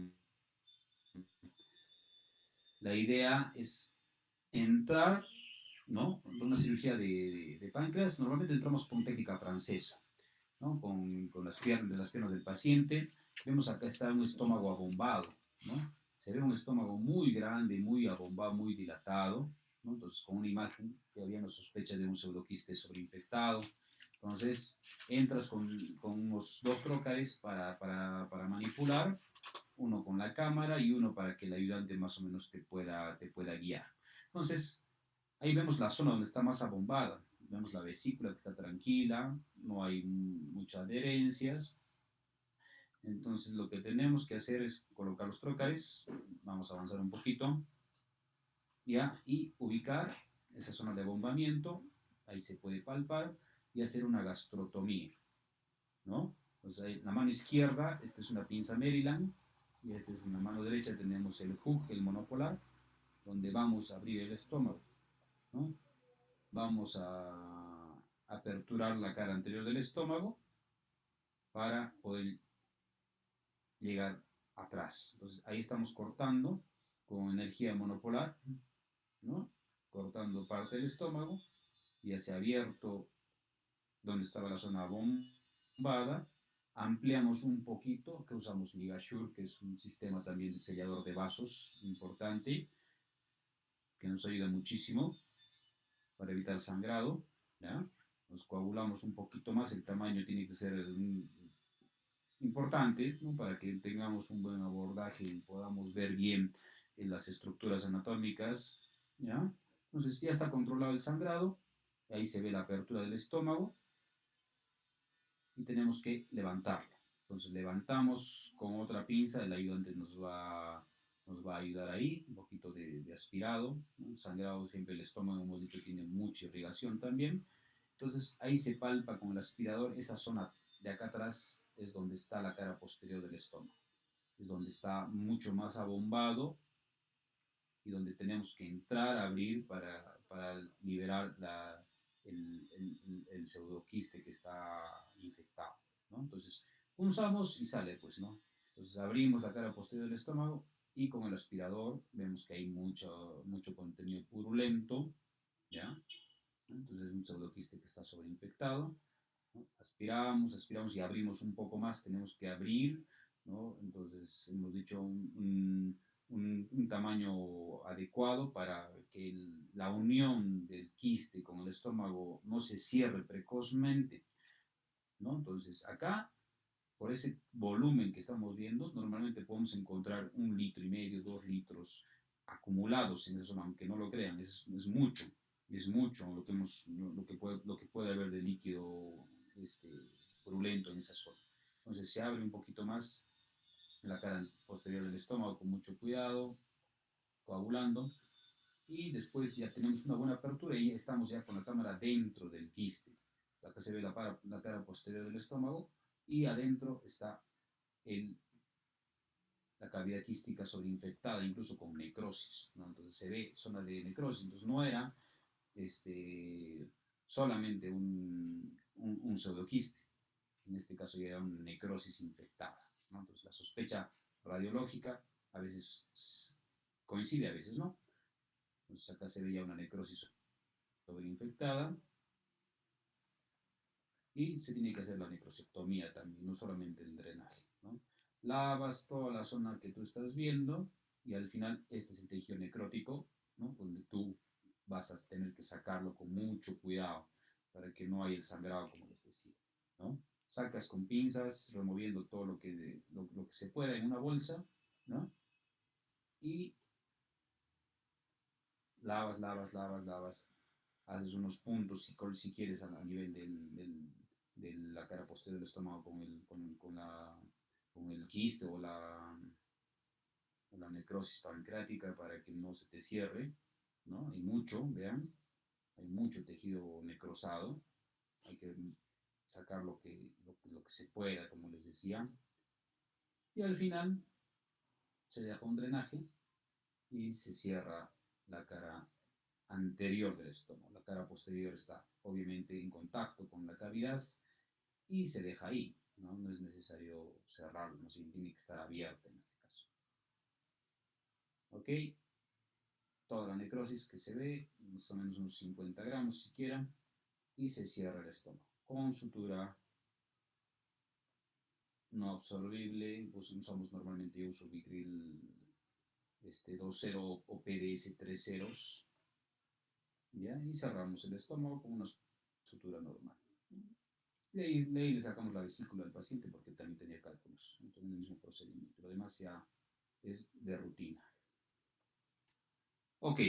idea es entrar, ¿no? De una cirugía de páncreas, normalmente entramos con técnica francesa, ¿no? Con las piernas del paciente. Vemos acá está un estómago abombado, ¿no? Se ve un estómago muy grande, muy abombado, muy dilatado, ¿no? Entonces, con una imagen que había una sospecha de un pseudoquiste sobreinfectado. Entonces, entras con unos 2 trócares para manipular, uno con la cámara y uno para que el ayudante más o menos te pueda guiar. Entonces, ahí vemos la zona donde está más abombada. Vemos la vesícula que está tranquila, no hay muchas adherencias. Entonces lo que tenemos que hacer es colocar los trócares. Vamos a avanzar un poquito. ¿Ya? Y ubicar esa zona de abombamiento. Ahí se puede palpar y hacer una gastrotomía, ¿no? Entonces ahí, la mano izquierda, esta es una pinza Maryland. Y esta es en la mano derecha tenemos el hook, el monopolar, donde vamos a abrir el estómago, ¿no? Vamos a aperturar la cara anterior del estómago para poder llegar atrás. Entonces ahí estamos cortando con energía monopolar, ¿no? Cortando parte del estómago, ya se ha abierto donde estaba la zona bombada, ampliamos un poquito, que usamos LigaSure, que es un sistema también de sellador de vasos importante, que nos ayuda muchísimo para evitar sangrado, ¿ya? Nos coagulamos un poquito más, el tamaño tiene que ser importante, ¿no? Para que tengamos un buen abordaje y podamos ver bien las estructuras anatómicas, ¿ya? Entonces ya está controlado el sangrado, ahí se ve la apertura del estómago y tenemos que levantarlo. Entonces levantamos con otra pinza, el ayudante nos va a ayudar ahí, un poquito de aspirado, ¿no? El sangrado siempre el estómago, hemos dicho, tiene mucha irrigación también. Entonces ahí se palpa con el aspirador, esa zona de acá atrás es donde está la cara posterior del estómago, es donde está mucho más abombado y donde tenemos que entrar a abrir para liberar el pseudoquiste que está infectado. ¿no? Entonces, punzamos y sale, pues, ¿no? Entonces, abrimos la cara posterior del estómago y con el aspirador vemos que hay mucho contenido purulento, ¿ya? Entonces, es un pseudoquiste que está sobreinfectado, ¿no? Aspiramos y abrimos un poco más, tenemos que abrir, ¿no? Entonces, hemos dicho un tamaño adecuado para que la unión del quiste con el estómago no se cierre precozmente, ¿no? Entonces, acá, por ese volumen que estamos viendo, normalmente podemos encontrar 1,5 litros, 2 litros acumulados en esa zona, aunque no lo crean, es mucho lo que puede haber de líquido este, purulento en esa zona. Entonces se abre un poquito más la cara posterior del estómago con mucho cuidado, coagulando, y después ya tenemos una buena apertura y estamos ya con la cámara dentro del quiste. Acá se ve la cara posterior del estómago y adentro está el, la cavidad quística sobreinfectada, incluso con necrosis, ¿no? Entonces se ve zona de necrosis, entonces no era solamente un pseudoquiste, en este caso ya era una necrosis infectada, ¿no? Entonces la sospecha radiológica a veces coincide, a veces no. Entonces acá se veía una necrosis sobreinfectada y se tiene que hacer la necrosectomía también, no solamente el drenaje, ¿no? Lavas toda la zona que tú estás viendo y al final este es el tejido necrótico, ¿no? Donde tú vas a tener que sacarlo con mucho cuidado para que no haya el sangrado, como les decía, ¿no? Sacas con pinzas, removiendo todo lo que se pueda en una bolsa, ¿no? Y lavas, haces unos puntos si quieres a nivel de la cara posterior del estómago con el quiste o la necrosis pancreática para que no se te cierre, ¿no? Hay mucho, vean, hay mucho tejido necrosado, hay que sacar lo que se pueda, como les decía, y al final se deja un drenaje y se cierra la cara anterior del estómago. La cara posterior está obviamente en contacto con la cavidad y se deja ahí, ¿no? No es necesario cerrarlo, no tiene que estar abierta en este caso. ¿Ok? Toda la necrosis que se ve, más o menos unos 50 gramos siquiera, y se cierra el estómago. Con sutura no absorbible, pues usamos normalmente, yo uso Vicril 2.0 o PDS 3.0, ¿ya? Y cerramos el estómago con una sutura normal. De ahí le sacamos la vesícula al paciente porque también tenía cálculos. Entonces, el mismo procedimiento. Lo demás ya es de rutina. Ok.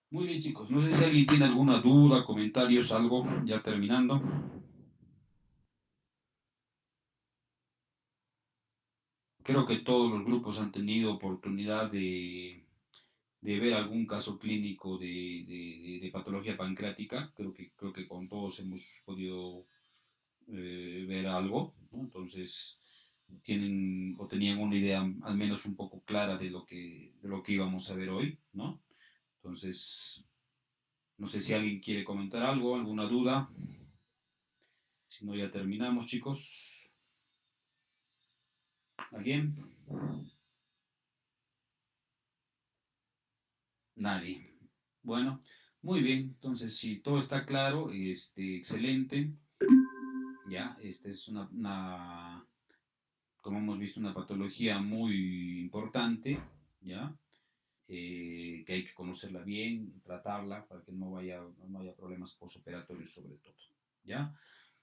Muy bien, chicos. No sé si alguien tiene alguna duda, comentarios, algo, ya terminando. Creo que todos los grupos han tenido oportunidad de ver algún caso clínico de patología pancreática. Creo que con todos hemos podido ver algo, ¿no? Entonces, tienen o tenían una idea al menos un poco clara de lo que íbamos a ver hoy, ¿no? Entonces, no sé si alguien quiere comentar algo, alguna duda. Si no, ya terminamos, chicos. ¿Alguien? Nadie. Bueno, muy bien. Entonces, si todo está claro, excelente. Ya, esta es como hemos visto, una patología muy importante, ¿ya? Que hay que conocerla bien, tratarla para que no haya problemas posoperatorios sobre todo, ¿ya?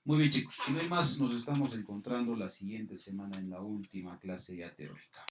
Muy bien, chicos. Si no hay más, nos estamos encontrando la siguiente semana en la última clase ya teórica.